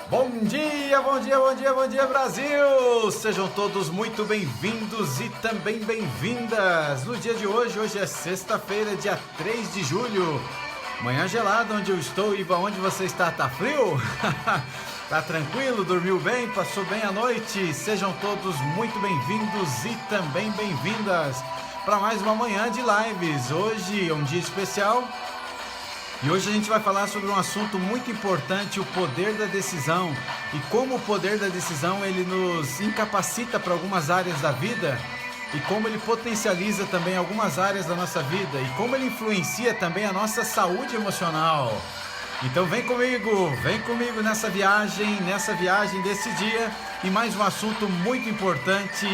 Bom dia, bom dia, bom dia, bom dia, Brasil! Sejam todos muito bem-vindos e também bem-vindas. No dia de hoje é sexta-feira, dia 3 de julho. Manhã gelada onde eu estou e onde você está, tá frio? Tá tranquilo? Dormiu bem? Passou bem a noite? Sejam todos muito bem-vindos e também bem-vindas para mais uma manhã de lives. Hoje é um dia especial. E hoje a gente vai falar sobre um assunto muito importante, o poder da decisão. E como o poder da decisão ele nos incapacita para algumas áreas da vida e como ele potencializa também algumas áreas da nossa vida e como ele influencia também a nossa saúde emocional. Então vem comigo nessa viagem desse dia e mais um assunto muito importante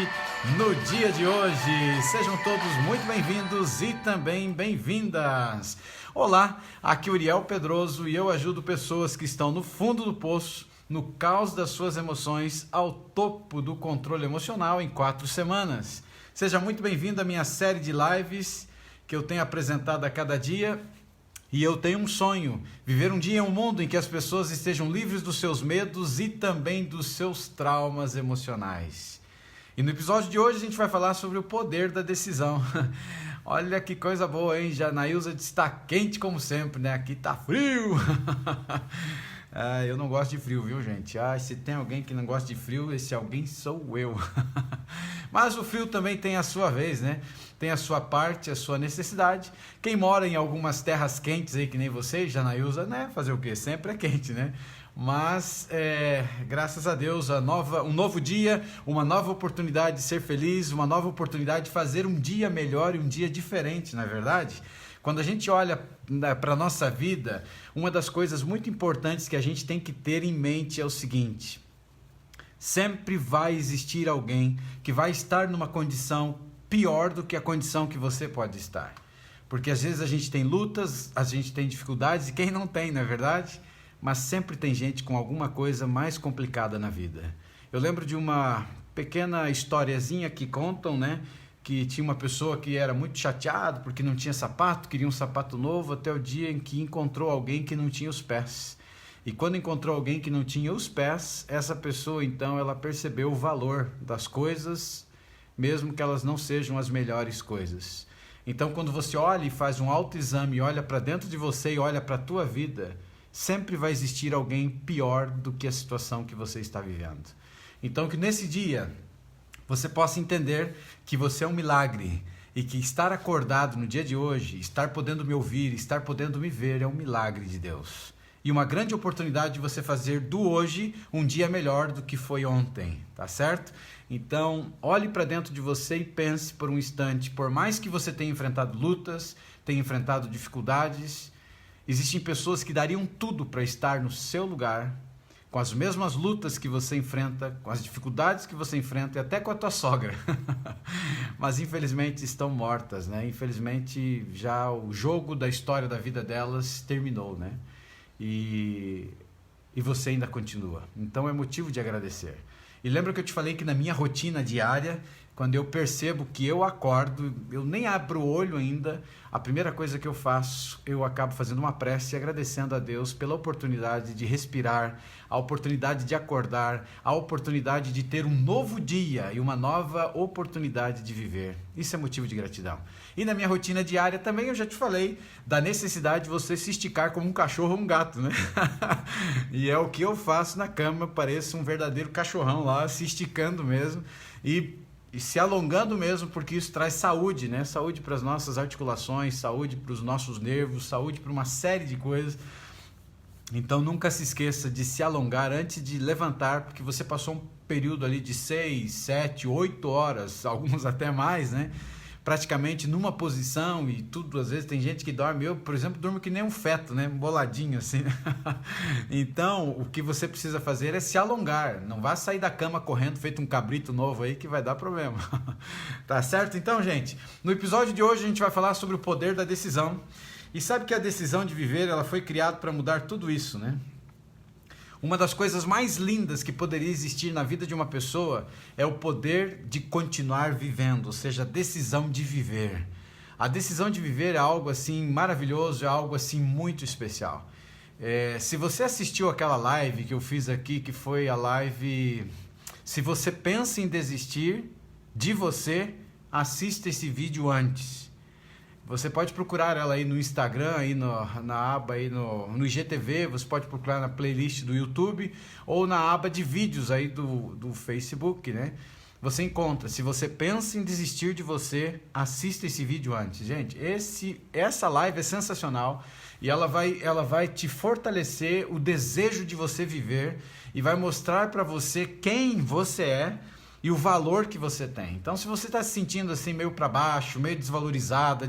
no dia de hoje. Sejam todos muito bem-vindos e também bem-vindas. Olá, aqui é Uriel Pedroso e eu ajudo pessoas que estão no fundo do poço, no caos das suas emoções, ao topo do controle emocional em 4 semanas. Seja muito bem-vindo à minha série de lives que eu tenho apresentado a cada dia. E eu tenho um sonho, viver um dia em um mundo em que as pessoas estejam livres dos seus medos e também dos seus traumas emocionais. E no episódio de hoje a gente vai falar sobre o poder da decisão. Olha que coisa boa, hein? Janaílza está quente como sempre, né? Aqui tá frio. Eu não gosto de frio, viu, gente? Se tem alguém que não gosta de frio, esse alguém sou eu. Mas o frio também tem a sua vez, né? Tem a sua parte, a sua necessidade. Quem mora em algumas terras quentes aí, que nem vocês, Janaílza, né? Fazer o quê? Sempre é quente, né? Mas, graças a Deus, um novo dia, uma nova oportunidade de ser feliz, uma nova oportunidade de fazer um dia melhor e um dia diferente, não é verdade? Quando a gente olha para a nossa vida, uma das coisas muito importantes que a gente tem que ter em mente é o seguinte: sempre vai existir alguém que vai estar numa condição pior do que a condição que você pode estar. Porque às vezes a gente tem lutas, a gente tem dificuldades, e quem não tem, não é verdade? Mas sempre tem gente com alguma coisa mais complicada na vida. Eu lembro de uma pequena historiazinha que contam, né? Que tinha uma pessoa que era muito chateada porque não tinha sapato, queria um sapato novo, até o dia em que encontrou alguém que não tinha os pés. E quando encontrou alguém que não tinha os pés, essa pessoa então ela percebeu o valor das coisas, mesmo que elas não sejam as melhores coisas. Então quando você olha e faz um autoexame, olha para dentro de você e olha para a tua vida, sempre vai existir alguém pior do que a situação que você está vivendo. Então que nesse dia você possa entender que você é um milagre e que estar acordado no dia de hoje, estar podendo me ouvir, estar podendo me ver é um milagre de Deus. E uma grande oportunidade de você fazer do hoje um dia melhor do que foi ontem, tá certo? Então, olhe para dentro de você e pense por um instante, por mais que você tenha enfrentado lutas, tenha enfrentado dificuldades, existem pessoas que dariam tudo para estar no seu lugar, com as mesmas lutas que você enfrenta, com as dificuldades que você enfrenta e até com a tua sogra. Mas infelizmente estão mortas, né? Infelizmente já o jogo da história da vida delas terminou, né? E você ainda continua. Então é motivo de agradecer. E lembra que eu te falei que na minha rotina diária, quando eu percebo que eu acordo, eu nem abro o olho ainda, a primeira coisa que eu faço, eu acabo fazendo uma prece agradecendo a Deus pela oportunidade de respirar, a oportunidade de acordar, a oportunidade de ter um novo dia e uma nova oportunidade de viver. Isso é motivo de gratidão. E na minha rotina diária também eu já te falei da necessidade de você se esticar como um cachorro ou um gato, né? E é o que eu faço na cama, pareço um verdadeiro cachorrão lá, se esticando mesmo e se alongando mesmo, porque isso traz saúde, né? Saúde para as nossas articulações, saúde para os nossos nervos, saúde para uma série de coisas. Então nunca se esqueça de se alongar antes de levantar, porque você passou um período ali de 6, 7, 8 horas, alguns até mais, né? Praticamente numa posição e tudo, às vezes tem gente que dorme, eu, por exemplo, durmo que nem um feto, né? Boladinho assim. Então, o que você precisa fazer é se alongar, não vá sair da cama correndo feito um cabrito novo aí que vai dar problema. Tá certo? Então, gente, no episódio de hoje a gente vai falar sobre o poder da decisão. E sabe que a decisão de viver, ela foi criada para mudar tudo isso, né? Uma das coisas mais lindas que poderia existir na vida de uma pessoa é o poder de continuar vivendo, ou seja, a decisão de viver. A decisão de viver é algo assim maravilhoso, é algo assim muito especial. Se você assistiu aquela live que eu fiz aqui, que foi a live Se você pensa em desistir de você, assista esse vídeo antes. Você pode procurar ela aí no Instagram, aí na aba aí no IGTV, você pode procurar na playlist do YouTube ou na aba de vídeos aí do Facebook, né? Você encontra. Se você pensa em desistir de você, assista esse vídeo antes. Gente, essa live é sensacional e ela vai te fortalecer o desejo de você viver e vai mostrar para você quem você é e o valor que você tem. Então, se você está se sentindo assim meio para baixo, meio desvalorizado,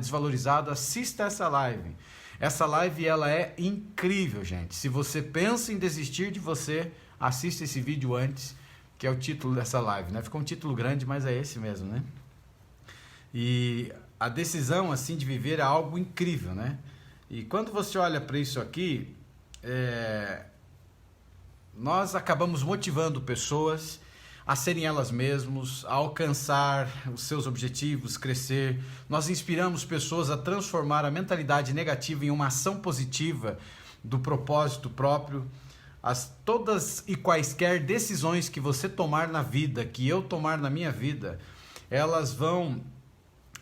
assista essa live. Essa live ela é incrível, gente. Se você pensa em desistir de você, assista esse vídeo antes, que é o título dessa live, né? Ficou um título grande, mas é esse mesmo, né? E a decisão assim de viver é algo incrível, né? E quando você olha para isso aqui, nós acabamos motivando pessoas a serem elas mesmas, a alcançar os seus objetivos, crescer. Nós inspiramos pessoas a transformar a mentalidade negativa em uma ação positiva do propósito próprio. Todas e quaisquer decisões que você tomar na vida, que eu tomar na minha vida, elas vão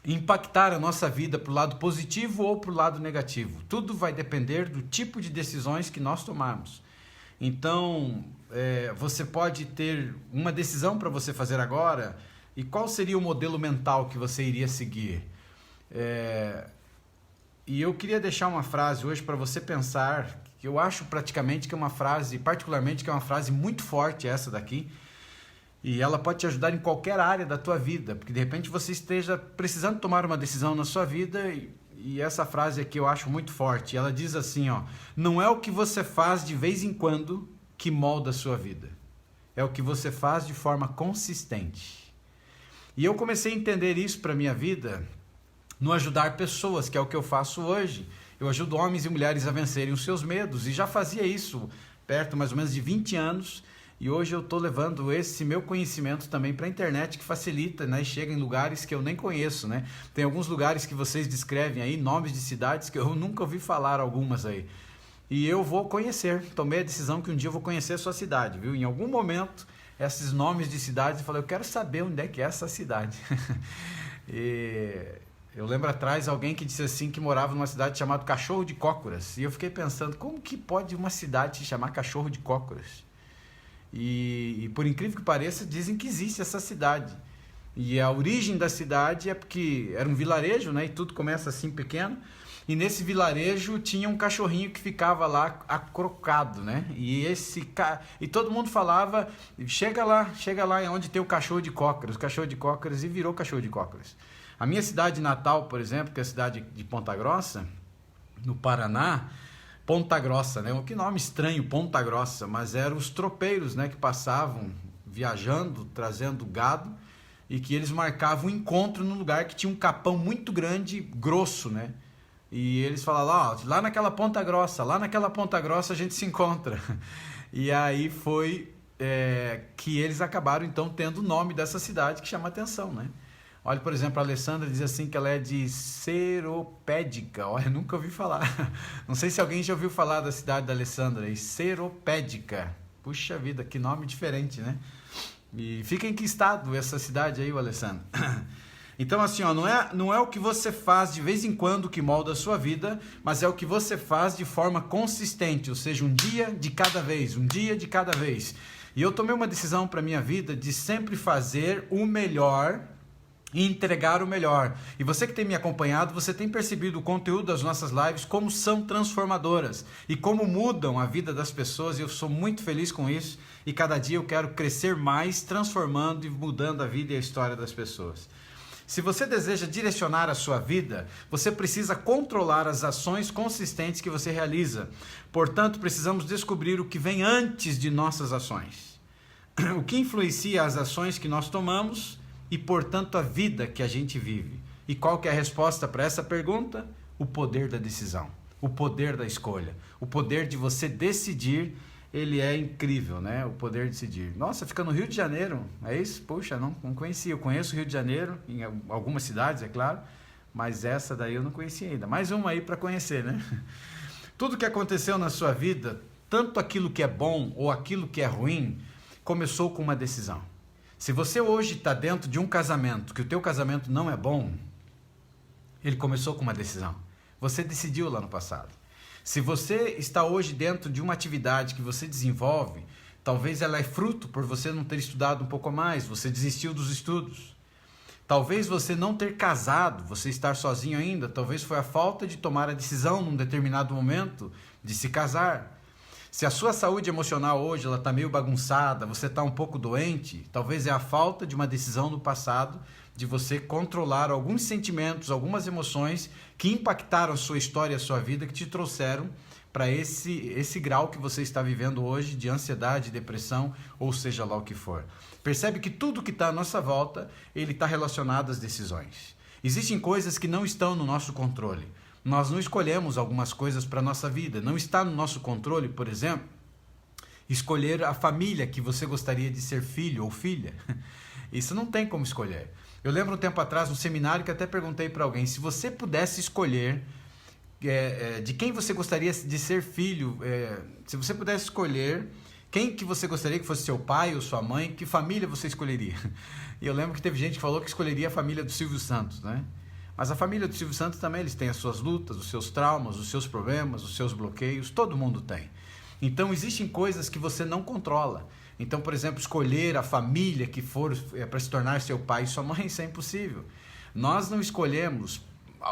impactar a nossa vida para o lado positivo ou para o lado negativo. Tudo vai depender do tipo de decisões que nós tomarmos. Então, você pode ter uma decisão para você fazer agora, e qual seria o modelo mental que você iria seguir? E eu queria deixar uma frase hoje para você pensar, que eu acho praticamente que é uma frase, particularmente que é uma frase muito forte essa daqui, e ela pode te ajudar em qualquer área da tua vida, porque de repente você esteja precisando tomar uma decisão na sua vida, e essa frase aqui eu acho muito forte. Ela diz assim, ó: não é o que você faz de vez em quando que molda a sua vida, é o que você faz de forma consistente. E eu comecei a entender isso para a minha vida no ajudar pessoas, que é o que eu faço hoje. Eu ajudo homens e mulheres a vencerem os seus medos, e já fazia isso perto mais ou menos de 20 anos, e hoje eu estou levando esse meu conhecimento também para a internet, que facilita, né? E chega em lugares que eu nem conheço, né? Tem alguns lugares que vocês descrevem aí, nomes de cidades que eu nunca ouvi falar, algumas aí. E eu vou conhecer, tomei a decisão que um dia eu vou conhecer a sua cidade, viu? Em algum momento, esses nomes de cidades, eu falei, eu quero saber onde é que é essa cidade. E eu lembro atrás alguém que disse assim, que morava numa cidade chamada Cachorro de Cócoras. E eu fiquei pensando, como que pode uma cidade se chamar Cachorro de Cócoras? E por incrível que pareça, dizem que existe essa cidade. E a origem da cidade é porque era um vilarejo, né? E tudo começa assim pequeno. E nesse vilarejo tinha um cachorrinho que ficava lá acrocado, né? E todo mundo falava, chega lá onde tem o Cachorro de Cócoras, e virou Cachorro de Cócoras. A minha cidade natal, por exemplo, que é a cidade de Ponta Grossa, no Paraná, Ponta Grossa, né? Que nome estranho, Ponta Grossa, mas eram os tropeiros, né? Que passavam viajando, trazendo gado, e que eles marcavam um encontro num lugar que tinha um capão muito grande, grosso, né? E eles falavam, lá naquela Ponta Grossa a gente se encontra. E aí foi que eles acabaram então tendo o nome dessa cidade, que chama atenção, né? Olha, por exemplo, a Alessandra diz assim que ela é de Seropédica. Olha, nunca ouvi falar. Não sei se alguém já ouviu falar da cidade da Alessandra aí. Seropédica. Puxa vida, que nome diferente, né? E fica em que estado essa cidade aí, o Alessandro? Então, assim, ó, não é o que você faz de vez em quando que molda a sua vida, mas é o que você faz de forma consistente, ou seja, um dia de cada vez. E eu tomei uma decisão para a minha vida de sempre fazer o melhor e entregar o melhor. E você que tem me acompanhado, você tem percebido o conteúdo das nossas lives, como são transformadoras e como mudam a vida das pessoas, e eu sou muito feliz com isso, e cada dia eu quero crescer mais, transformando e mudando a vida e a história das pessoas. Se você deseja direcionar a sua vida, você precisa controlar as ações consistentes que você realiza. Portanto, precisamos descobrir o que vem antes de nossas ações. O que influencia as ações que nós tomamos e, portanto, a vida que a gente vive. E qual que é a resposta para essa pergunta? O poder da decisão, o poder da escolha, o poder de você decidir. Ele é incrível, né? O poder de decidir. Nossa, fica no Rio de Janeiro, é isso? Poxa, não conhecia. Eu conheço o Rio de Janeiro, em algumas cidades, é claro, mas essa daí eu não conhecia ainda. Mais uma aí para conhecer, né? Tudo que aconteceu na sua vida, tanto aquilo que é bom ou aquilo que é ruim, começou com uma decisão. Se você hoje está dentro de um casamento, que o teu casamento não é bom, ele começou com uma decisão. Você decidiu lá no passado. Se você está hoje dentro de uma atividade que você desenvolve, talvez ela é fruto por você não ter estudado um pouco a mais, você desistiu dos estudos. Talvez você não ter casado, você estar sozinho ainda, talvez foi a falta de tomar a decisão num determinado momento de se casar. Se a sua saúde emocional hoje ela está meio bagunçada, você está um pouco doente, talvez é a falta de uma decisão no passado de você controlar alguns sentimentos, algumas emoções que impactaram a sua história, a sua vida, que te trouxeram para esse grau que você está vivendo hoje de ansiedade, depressão, ou seja lá o que for. Percebe que tudo que está à nossa volta, ele está relacionado às decisões. Existem coisas que não estão no nosso controle. Nós não escolhemos algumas coisas para a nossa vida. Não está no nosso controle, por exemplo, escolher a família que você gostaria de ser filho ou filha. Isso não tem como escolher. Eu lembro um tempo atrás, num seminário, que até perguntei para alguém, se você pudesse escolher de quem você gostaria de ser filho, se você pudesse escolher quem que você gostaria que fosse seu pai ou sua mãe, que família você escolheria? E eu lembro que teve gente que falou que escolheria a família do Silvio Santos, né? Mas a família do Silvio Santos também, eles têm as suas lutas, os seus traumas, os seus problemas, os seus bloqueios, todo mundo tem. Então existem coisas que você não controla. Então, por exemplo, escolher a família que for para se tornar seu pai e sua mãe, isso é impossível. Nós não escolhemos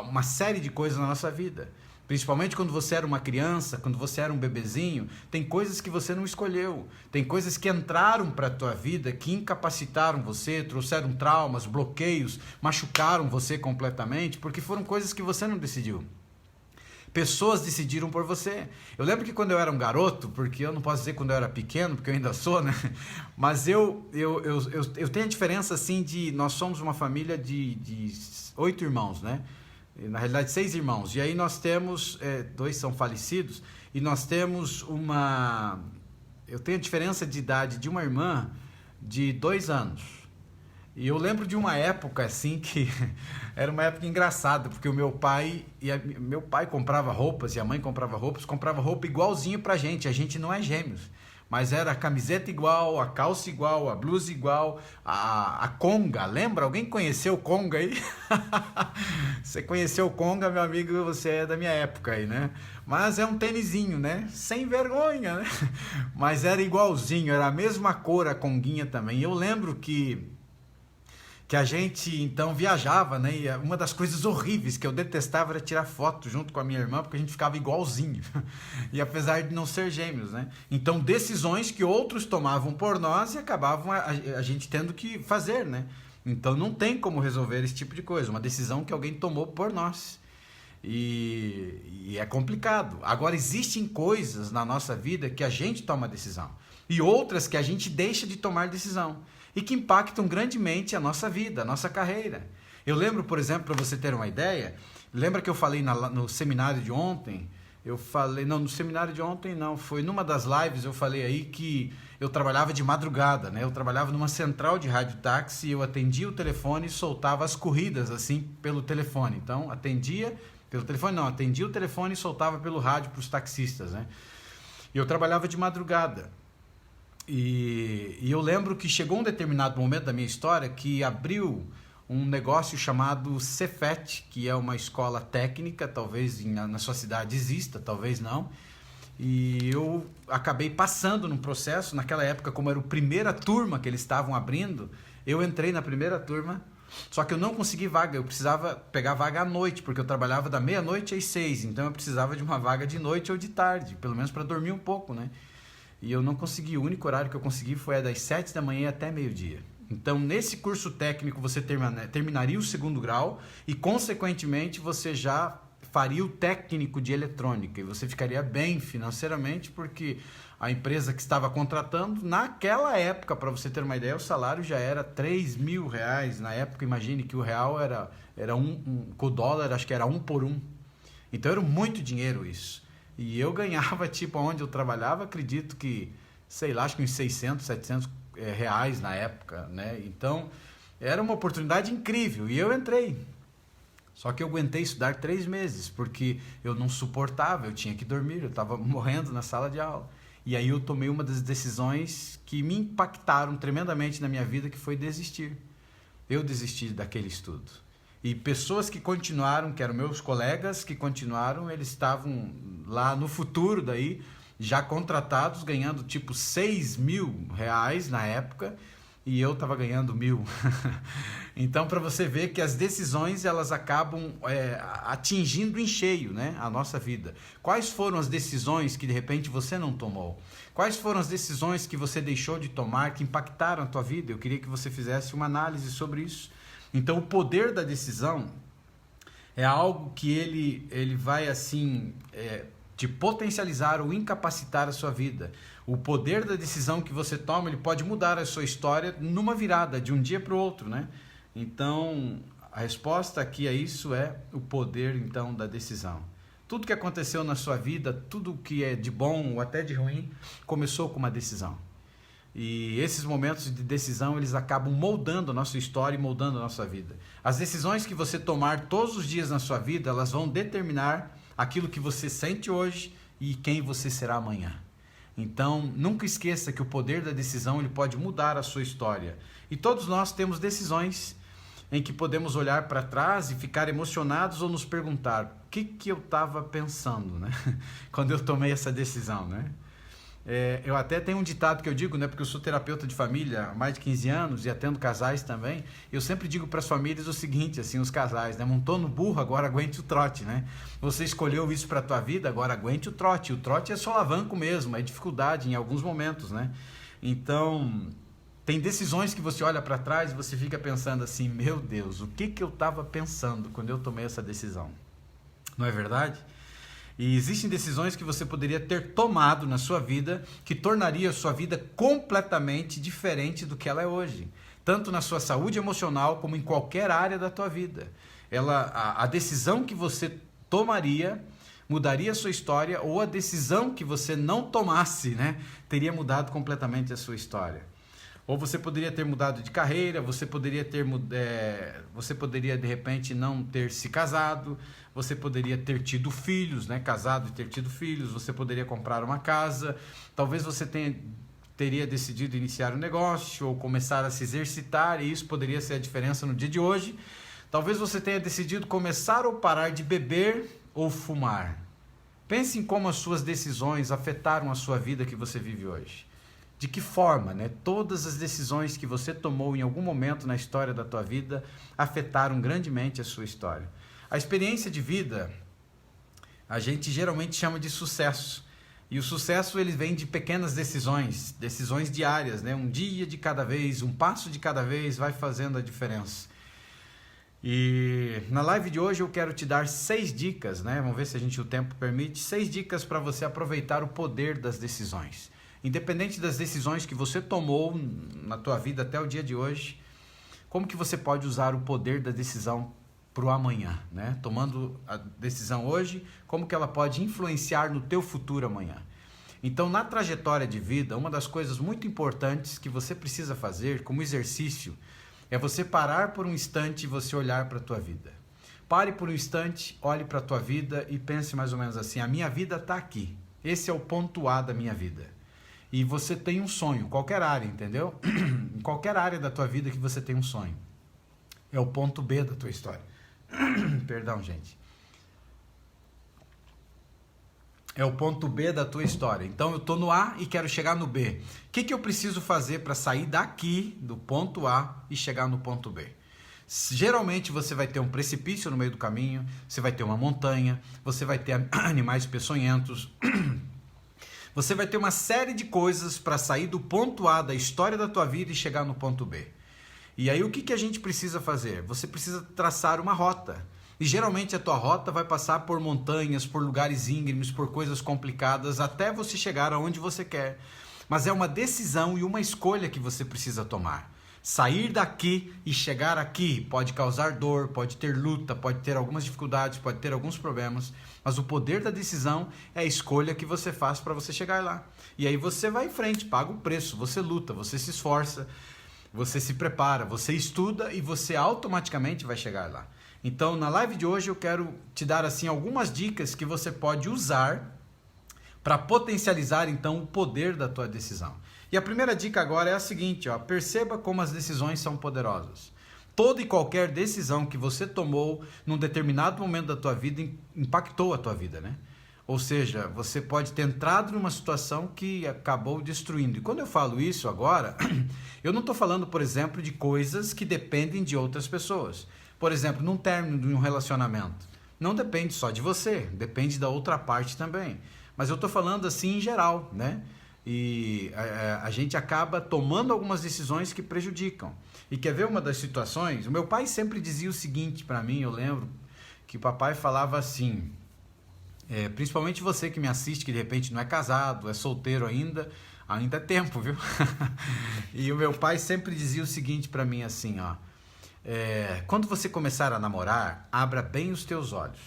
uma série de coisas na nossa vida. Principalmente quando você era uma criança, quando você era um bebezinho, tem coisas que você não escolheu. Tem coisas que entraram para a tua vida, que incapacitaram você, trouxeram traumas, bloqueios, machucaram você completamente, porque foram coisas que você não decidiu. Pessoas decidiram por você. Eu lembro que quando eu era um garoto, porque eu não posso dizer quando eu era pequeno, porque eu ainda sou, né? Mas eu tenho a diferença assim de... Nós somos uma família de 8 irmãos, né? Na realidade 6 irmãos. E aí nós temos... 2 são falecidos. E nós temos uma... Eu tenho a diferença de idade de uma irmã de 2 anos. E eu lembro de uma época assim que era uma época engraçada, porque o meu pai comprava roupas e a mãe comprava roupa igualzinho pra gente. A gente não é gêmeos, mas era a camiseta igual, a calça igual, a blusa igual, a conga. Lembra? Alguém conheceu o conga aí? Você conheceu o conga, meu amigo, você é da minha época aí, né? Mas é um tênisinho, né? Sem vergonha, né? Mas era igualzinho, era a mesma cor a conguinha também. Eu lembro que a gente então viajava, né? E uma das coisas horríveis que eu detestava era tirar foto junto com a minha irmã, porque a gente ficava igualzinho. E apesar de não ser gêmeos, né? Então decisões que outros tomavam por nós e acabavam a gente tendo que fazer, né? Então não tem como resolver esse tipo de coisa, uma decisão que alguém tomou por nós. E é complicado. Agora existem coisas na nossa vida que a gente toma decisão e outras que a gente deixa de tomar decisão e que impactam grandemente a nossa vida, a nossa carreira. Eu lembro, por exemplo, para você ter uma ideia, lembra que eu falei no seminário de ontem? Eu falei, não, no seminário de ontem não, foi numa das lives, eu falei aí que eu trabalhava de madrugada, né? Eu trabalhava numa central de rádio-táxi, eu atendia o telefone e soltava as corridas, assim, pelo telefone. Então, atendia o telefone e soltava pelo rádio para os taxistas, né? E eu trabalhava de madrugada. E eu lembro que chegou um determinado momento da minha história que abriu um negócio chamado Cefet, que é uma escola técnica, talvez na sua cidade exista, talvez não. E eu acabei passando num processo, naquela época, como era a primeira turma que eles estavam abrindo, eu entrei na primeira turma, só que eu não consegui vaga, eu precisava pegar vaga à noite, porque eu trabalhava da meia-noite às 6, então eu precisava de uma vaga de noite ou de tarde, pelo menos para dormir um pouco, né? E eu não consegui, o único horário que eu consegui foi das 7 da manhã até meio-dia. Então, nesse curso técnico, você terminaria o 2º grau e, consequentemente, você já faria o técnico de eletrônica. E você ficaria bem financeiramente, porque a empresa que estava contratando, naquela época, para você ter uma ideia, o salário já era R$3.000. Na época, imagine que o real com o dólar, acho que era 1 por 1. Então, era muito dinheiro isso. E eu ganhava, tipo, onde eu trabalhava, acredito que, sei lá, acho que uns 600, 700 reais na época, né? Então, era uma oportunidade incrível. E eu entrei. Só que eu aguentei estudar 3 meses, porque eu não suportava, eu tinha que dormir, eu estava morrendo na sala de aula. E aí eu tomei uma das decisões que me impactaram tremendamente na minha vida, que foi desistir. Eu desisti daquele estudo. E pessoas que continuaram, que eram meus colegas que continuaram, eles estavam lá no futuro daí, já contratados, ganhando tipo 6 mil reais na época, e eu estava ganhando 1.000. Então, para você ver que as decisões, elas acabam atingindo em cheio, né, a nossa vida. Quais foram as decisões que de repente você não tomou? Quais foram as decisões que você deixou de tomar, que impactaram a tua vida? Eu queria que você fizesse uma análise sobre isso. Então, o poder da decisão é algo que ele vai assim te potencializar ou incapacitar a sua vida. O poder da decisão que você toma, ele pode mudar a sua história numa virada, de um dia para o outro, né? Então, a resposta aqui a isso é o poder, então, da decisão. Tudo que aconteceu na sua vida, tudo que é de bom ou até de ruim, começou com uma decisão. E esses momentos de decisão, eles acabam moldando a nossa história e moldando a nossa vida. As decisões que você tomar todos os dias na sua vida, elas vão determinar aquilo que você sente hoje e quem você será amanhã. Então, nunca esqueça que o poder da decisão, ele pode mudar a sua história. E todos nós temos decisões em que podemos olhar para trás e ficar emocionados ou nos perguntar: o que eu estava pensando, né? Quando eu tomei essa decisão, né? Eu até tenho um ditado que eu digo, né, porque eu sou terapeuta de família há mais de 15 anos e atendo casais também. Eu sempre digo para as famílias o seguinte, assim, os casais, né, montou no burro, agora aguente o trote, né? Você escolheu isso para a tua vida, agora aguente o trote. O trote é solavanco mesmo, é dificuldade em alguns momentos, né? Então, tem decisões que você olha para trás e você fica pensando assim: meu Deus, o que eu estava pensando quando eu tomei essa decisão? Não é verdade? E existem decisões que você poderia ter tomado na sua vida que tornaria a sua vida completamente diferente do que ela é hoje. Tanto na sua saúde emocional como em qualquer área da tua vida. A decisão que você tomaria mudaria a sua história, ou a decisão que você não tomasse, né, teria mudado completamente a sua história. Ou você poderia ter mudado de carreira, você poderia de repente não ter se casado, você poderia ter tido filhos, né? Casado e ter tido filhos, você poderia comprar uma casa, talvez você teria decidido iniciar um negócio ou começar a se exercitar, e isso poderia ser a diferença no dia de hoje. Talvez você tenha decidido começar ou parar de beber ou fumar. Pense em como as suas decisões afetaram a sua vida que você vive hoje. De que forma, né? Todas as decisões que você tomou em algum momento na história da tua vida afetaram grandemente a sua história. A experiência de vida, a gente geralmente chama de sucesso. E o sucesso, ele vem de pequenas decisões diárias, né? Um dia de cada vez, um passo de cada vez vai fazendo a diferença. E na live de hoje eu quero te dar 6 dicas, né? Vamos ver se o tempo permite. 6 dicas para você aproveitar o poder das decisões. Independente das decisões que você tomou na tua vida até o dia de hoje, como que você pode usar o poder da decisão para o amanhã, né? Tomando a decisão hoje, como que ela pode influenciar no teu futuro amanhã? Então, na trajetória de vida, uma das coisas muito importantes que você precisa fazer como exercício é você parar por um instante e você olhar para a tua vida. Pare por um instante, olhe para a tua vida e pense mais ou menos assim: a minha vida está aqui. Esse é o ponto A da minha vida. E você tem um sonho, qualquer área, entendeu? Em qualquer área da tua vida que você tem um sonho. É o ponto B da tua história. Perdão, gente. É o ponto B da tua história. Então, eu estou no A e quero chegar no B. O que eu preciso fazer para sair daqui, do ponto A, e chegar no ponto B? Geralmente, você vai ter um precipício no meio do caminho, você vai ter uma montanha, você vai ter animais peçonhentos... Você vai ter uma série de coisas para sair do ponto A da história da tua vida e chegar no ponto B. E aí o que a gente precisa fazer? Você precisa traçar uma rota. E geralmente a tua rota vai passar por montanhas, por lugares íngremes, por coisas complicadas, até você chegar aonde você quer. Mas é uma decisão e uma escolha que você precisa tomar. Sair daqui e chegar aqui pode causar dor, pode ter luta, pode ter algumas dificuldades, pode ter alguns problemas, mas o poder da decisão é a escolha que você faz para você chegar lá. E aí você vai em frente, paga o preço, você luta, você se esforça, você se prepara, você estuda e você automaticamente vai chegar lá. Então, na live de hoje eu quero te dar assim algumas dicas que você pode usar para potencializar então o poder da tua decisão. E a primeira dica agora é a seguinte, ó, perceba como as decisões são poderosas. Toda e qualquer decisão que você tomou num determinado momento da tua vida impactou a tua vida, né? Ou seja, você pode ter entrado numa situação que acabou destruindo. E quando eu falo isso agora, eu não estou falando, por exemplo, de coisas que dependem de outras pessoas. Por exemplo, num término de um relacionamento. Não depende só de você, depende da outra parte também. Mas eu estou falando assim em geral, né? E a gente acaba tomando algumas decisões que prejudicam. E quer ver uma das situações? O meu pai sempre dizia o seguinte para mim, eu lembro, que o papai falava assim... principalmente você que me assiste, que de repente não é casado, é solteiro ainda é tempo, viu? E o meu pai sempre dizia o seguinte para mim assim, ó, quando você começar a namorar, abra bem os teus olhos,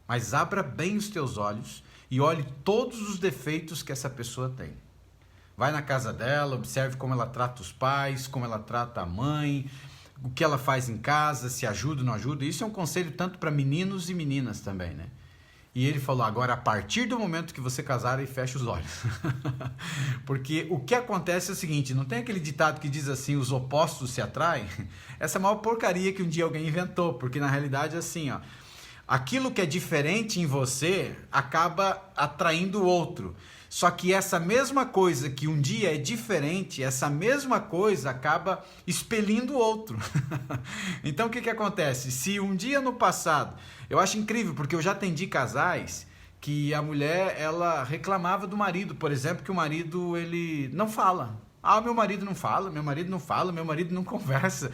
mas abra bem os teus olhos e olhe todos os defeitos que essa pessoa tem. Vai na casa dela, observe como ela trata os pais, como ela trata a mãe, o que ela faz em casa, se ajuda ou não ajuda. Isso é um conselho tanto para meninos e meninas também, né? E ele falou, agora a partir do momento que você casar, aí fecha os olhos. Porque o que acontece é o seguinte, não tem aquele ditado que diz assim, os opostos se atraem? Essa é a maior porcaria que um dia alguém inventou, porque na realidade é assim, ó, aquilo que é diferente em você acaba atraindo o outro. Só que essa mesma coisa que um dia é diferente, essa mesma coisa acaba expelindo o outro. Então o que acontece? Se um dia no passado, eu acho incrível, porque eu já atendi casais que a mulher ela reclamava do marido, por exemplo, que o marido ele não fala. Ah, meu marido não fala, meu marido não fala, meu marido não conversa.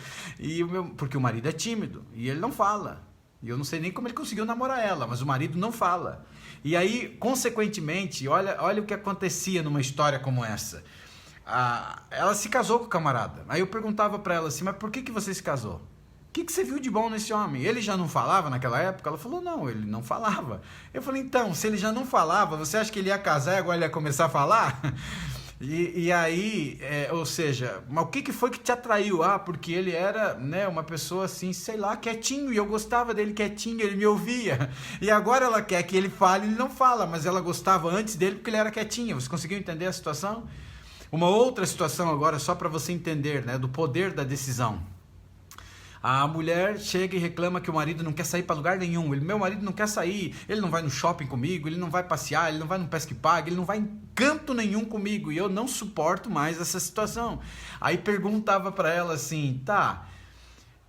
Porque o marido é tímido e ele não fala. E eu não sei nem como ele conseguiu namorar ela, mas o marido não fala. E aí, consequentemente, olha o que acontecia numa história como essa. Ela se casou com o camarada. Aí eu perguntava para ela assim, mas por que você se casou? O que você viu de bom nesse homem? Ele já não falava naquela época? Ela falou, não, ele não falava. Eu falei, então, se ele já não falava, você acha que ele ia casar e agora ele ia começar a falar? E aí, ou seja, mas o que foi que te atraiu? Porque ele era, né, uma pessoa assim, sei lá, quietinho, e eu gostava dele quietinho, ele me ouvia. E agora ela quer que ele fale, ele não fala, mas ela gostava antes dele porque ele era quietinho. Você conseguiu entender a situação? Uma outra situação agora, só para você entender, né, do poder da decisão. A mulher chega e reclama que o marido não quer sair para lugar nenhum. Meu marido não quer sair, ele não vai no shopping comigo, ele não vai passear, ele não vai no pesca e pague, ele não vai em canto nenhum comigo. E eu não suporto mais essa situação. Aí perguntava para ela assim, tá,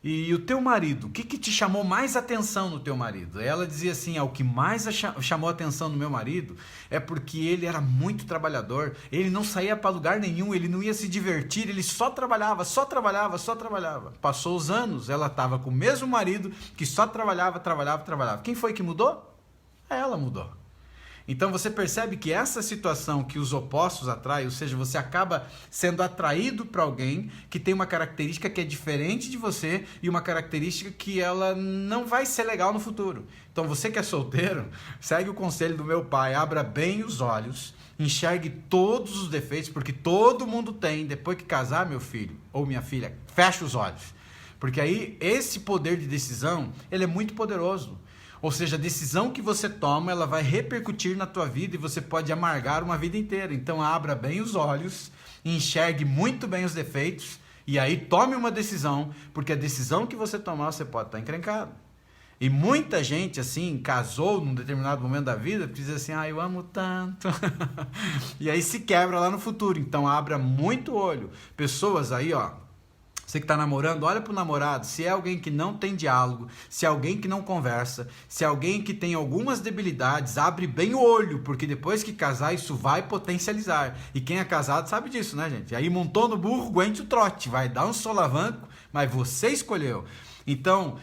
e o teu marido, o que te chamou mais atenção no teu marido? Ela dizia assim, o que mais chamou atenção no meu marido é porque ele era muito trabalhador, ele não saía para lugar nenhum, ele não ia se divertir, ele só trabalhava. Passou os anos, ela estava com o mesmo marido que só trabalhava. Quem foi que mudou? Ela mudou. Então você percebe que essa situação que os opostos atraem, ou seja, você acaba sendo atraído para alguém que tem uma característica que é diferente de você e uma característica que ela não vai ser legal no futuro. Então você que é solteiro, segue o conselho do meu pai, abra bem os olhos, enxergue todos os defeitos, porque todo mundo tem. Depois que casar, meu filho ou minha filha, fecha os olhos. Porque aí esse poder de decisão, ele é muito poderoso. Ou seja, a decisão que você toma, ela vai repercutir na tua vida e você pode amargar uma vida inteira. Então abra bem os olhos, enxergue muito bem os defeitos e aí tome uma decisão, porque a decisão que você tomar, você pode estar encrencado. E muita gente, assim, casou num determinado momento da vida, diz assim, eu amo tanto. E aí se quebra lá no futuro. Então abra muito olho. Pessoas aí, você que está namorando, olha para o namorado, se é alguém que não tem diálogo, se é alguém que não conversa, se é alguém que tem algumas debilidades, abre bem o olho, porque depois que casar isso vai potencializar. E quem é casado sabe disso, né, gente? Aí montou no burro, aguente o trote, vai dar um solavanco, mas você escolheu. Então,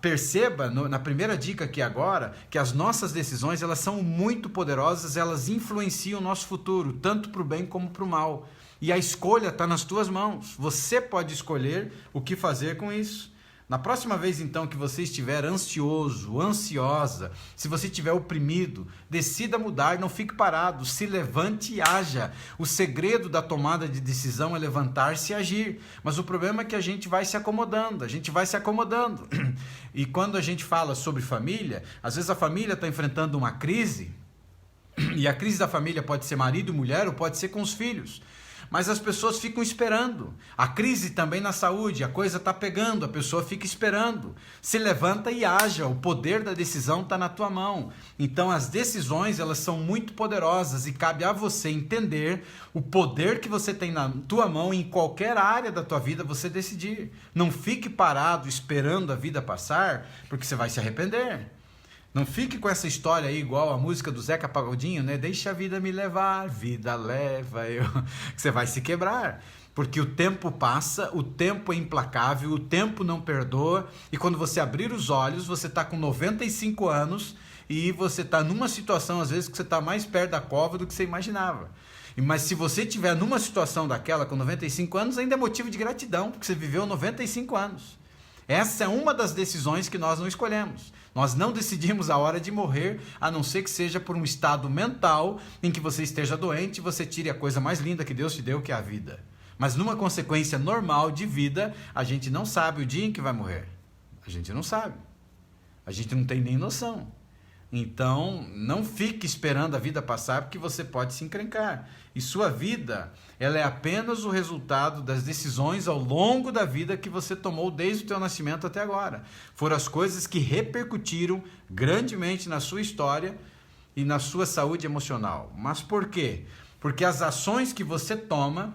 perceba na primeira dica aqui agora, que as nossas decisões elas são muito poderosas, elas influenciam o nosso futuro, tanto para o bem como para o mal. E a escolha está nas tuas mãos. Você pode escolher o que fazer com isso. Na próxima vez, então, que você estiver ansioso, ansiosa, se você estiver oprimido, decida mudar, não fique parado, se levante e haja. O segredo da tomada de decisão é levantar-se e agir. Mas o problema é que a gente vai se acomodando, E quando a gente fala sobre família, às vezes a família está enfrentando uma crise, e a crise da família pode ser marido e mulher, ou pode ser com os filhos. Mas as pessoas ficam esperando. A crise também na saúde, a coisa está pegando, a pessoa fica esperando. Se levanta e haja, o poder da decisão está na tua mão. Então as decisões, elas são muito poderosas e cabe a você entender o poder que você tem na tua mão em qualquer área da tua vida você decidir. Não fique parado esperando a vida passar, porque você vai se arrepender. Não fique com essa história aí, igual a música do Zeca Pagodinho, né? Deixa a vida me levar, vida leva eu. Você vai se quebrar, porque o tempo passa, o tempo é implacável, o tempo não perdoa, e quando você abrir os olhos, você está com 95 anos e você está numa situação, às vezes, que você está mais perto da cova do que você imaginava. Mas se você estiver numa situação daquela com 95 anos, ainda é motivo de gratidão, porque você viveu 95 anos. Essa é uma das decisões que nós não escolhemos. Nós não decidimos a hora de morrer, a não ser que seja por um estado mental em que você esteja doente e você tire a coisa mais linda que Deus te deu, que é a vida. Mas numa consequência normal de vida, a gente não sabe o dia em que vai morrer. A gente não sabe. A gente não tem nem noção. Então, não fique esperando a vida passar, porque você pode se encrencar. E sua vida, ela é apenas o resultado das decisões ao longo da vida que você tomou desde o teu nascimento até agora. Foram as coisas que repercutiram grandemente na sua história e na sua saúde emocional. Mas por quê? Porque as ações que você toma,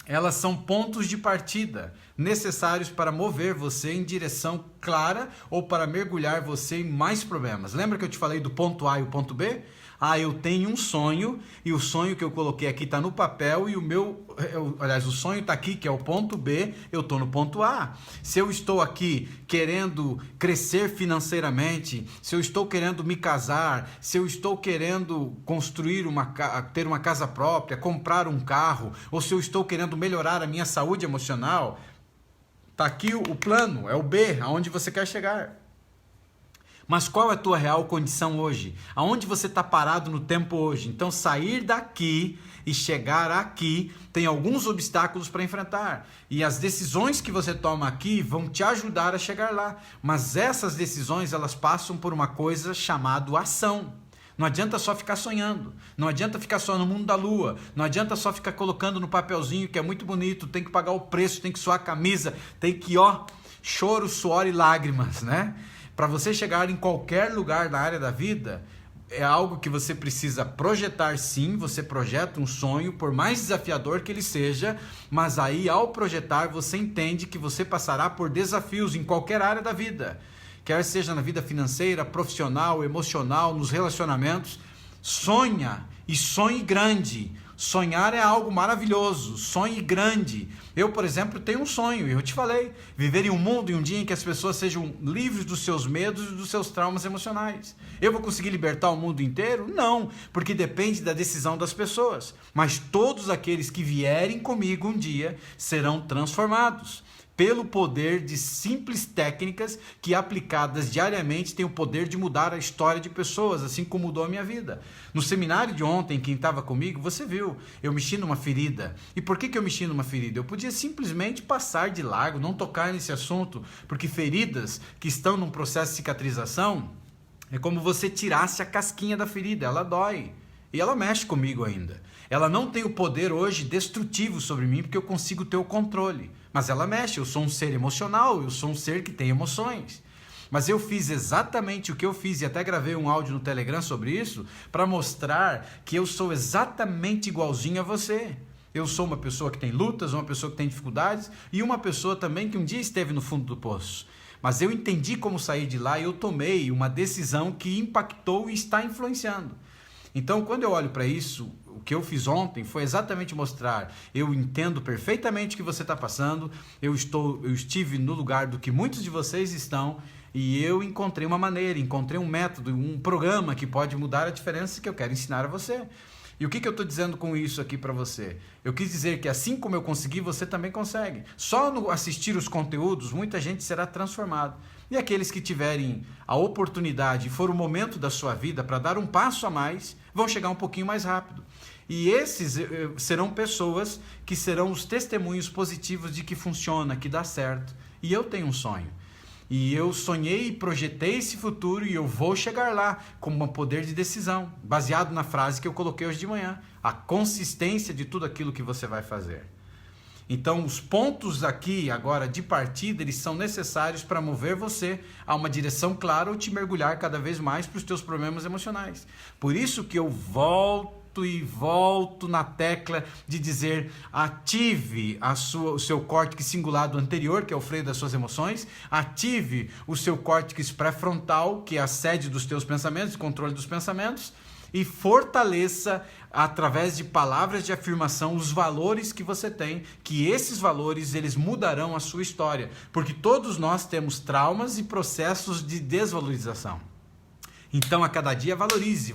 elas são pontos de partida necessários para mover você em direção clara ou para mergulhar você em mais problemas. Lembra que eu te falei do ponto A e o ponto B? Eu tenho um sonho e o sonho que eu coloquei aqui está no papel e o sonho está aqui, que é o ponto B, eu estou no ponto A. Se eu estou aqui querendo crescer financeiramente, se eu estou querendo me casar, se eu estou querendo construir ter uma casa própria, comprar um carro, ou se eu estou querendo melhorar a minha saúde emocional, está aqui o plano, é o B, aonde você quer chegar. Mas qual é a tua real condição hoje? Aonde você está parado no tempo hoje? Então sair daqui e chegar aqui tem alguns obstáculos para enfrentar. E as decisões que você toma aqui vão te ajudar a chegar lá. Mas essas decisões, elas passam por uma coisa chamada ação. Não adianta só ficar sonhando, não adianta ficar só no mundo da lua, não adianta só ficar colocando no papelzinho que é muito bonito, tem que pagar o preço, tem que suar a camisa, tem que, choro, suor e lágrimas, né? Para você chegar em qualquer lugar da área da vida, é algo que você precisa projetar sim, você projeta um sonho, por mais desafiador que ele seja, mas aí ao projetar você entende que você passará por desafios em qualquer área da vida. Quer seja na vida financeira, profissional, emocional, nos relacionamentos, sonha e sonhe grande. Sonhar é algo maravilhoso, sonhe grande. Eu, por exemplo, tenho um sonho, e eu te falei, viver em um mundo e um dia em que as pessoas sejam livres dos seus medos e dos seus traumas emocionais. Eu vou conseguir libertar o mundo inteiro? Não, porque depende da decisão das pessoas. Mas todos aqueles que vierem comigo um dia serão transformados pelo poder de simples técnicas que, aplicadas diariamente, têm o poder de mudar a história de pessoas, assim como mudou a minha vida. No seminário de ontem, quem estava comigo, você viu, eu mexi numa ferida. E por que eu mexi numa ferida? Eu podia simplesmente passar de largo, não tocar nesse assunto, porque feridas que estão num processo de cicatrização, é como você tirasse a casquinha da ferida, ela dói. E ela mexe comigo ainda. Ela não tem o poder hoje destrutivo sobre mim, porque eu consigo ter o controle. Mas ela mexe, eu sou um ser emocional, eu sou um ser que tem emoções. Mas eu fiz exatamente o que eu fiz, e até gravei um áudio no Telegram sobre isso, para mostrar que eu sou exatamente igualzinho a você. Eu sou uma pessoa que tem lutas, uma pessoa que tem dificuldades, e uma pessoa também que um dia esteve no fundo do poço. Mas eu entendi como sair de lá e eu tomei uma decisão que impactou e está influenciando. Então, quando eu olho para isso, o que eu fiz ontem foi exatamente mostrar, eu entendo perfeitamente o que você está passando, eu estive no lugar do que muitos de vocês estão, e eu encontrei uma maneira, encontrei um método, um programa que pode mudar a diferença que eu quero ensinar a você. E o que eu estou dizendo com isso aqui para você? Eu quis dizer que assim como eu consegui, você também consegue. Só no assistir os conteúdos, muita gente será transformada. E aqueles que tiverem a oportunidade e for o momento da sua vida para dar um passo a mais, vão chegar um pouquinho mais rápido. E esses serão pessoas que serão os testemunhos positivos de que funciona, que dá certo. E eu tenho um sonho. E eu sonhei e projetei esse futuro e eu vou chegar lá com um poder de decisão, baseado na frase que eu coloquei hoje de manhã, a consistência de tudo aquilo que você vai fazer. Então, os pontos aqui, agora, de partida, eles são necessários para mover você a uma direção clara ou te mergulhar cada vez mais para os teus problemas emocionais. Por isso que eu volto na tecla de dizer: ative o seu córtex cingulado anterior, que é o freio das suas emoções, ative o seu córtex pré-frontal, que é a sede dos teus pensamentos, controle dos pensamentos, e fortaleça através de palavras de afirmação os valores que você tem, que esses valores eles mudarão a sua história, porque todos nós temos traumas e processos de desvalorização. Então, a cada dia, valorize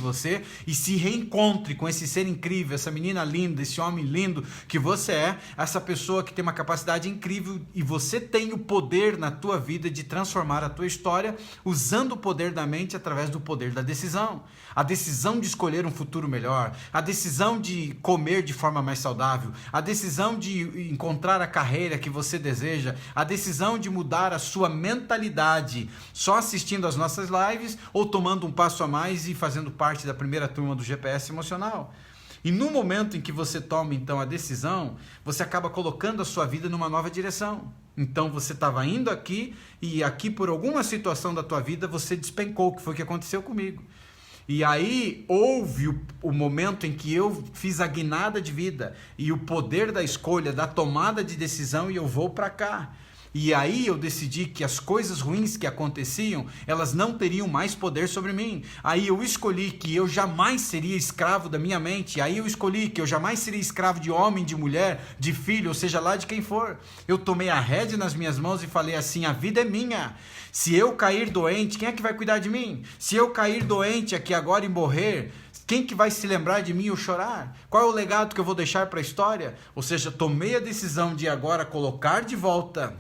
você e se reencontre com esse ser incrível, essa menina linda, esse homem lindo que você é, essa pessoa que tem uma capacidade incrível e você tem o poder na tua vida de transformar a tua história usando o poder da mente através do poder da decisão. A decisão de escolher um futuro melhor, a decisão de comer de forma mais saudável, a decisão de encontrar a carreira que você deseja, a decisão de mudar a sua mentalidade só assistindo às nossas lives ou tomando um passo a mais e fazendo parte da primeira turma do GPS Emocional. E no momento em que você toma então a decisão, você acaba colocando a sua vida numa nova direção. Então você estava indo aqui e aqui por alguma situação da tua vida você despencou, que foi o que aconteceu comigo. E aí houve o momento em que eu fiz a guinada de vida e o poder da escolha, da tomada de decisão, e eu vou para cá. E aí eu decidi que as coisas ruins que aconteciam, elas não teriam mais poder sobre mim. Aí eu escolhi que eu jamais seria escravo da minha mente. Aí eu escolhi que eu jamais seria escravo de homem, de mulher, de filho, ou seja lá de quem for. Eu tomei a rédea nas minhas mãos e falei assim: a vida é minha. Se eu cair doente, quem é que vai cuidar de mim? Se eu cair doente aqui agora e morrer, quem que vai se lembrar de mim ou chorar? Qual é o legado que eu vou deixar para a história? Ou seja, tomei a decisão de agora colocar de volta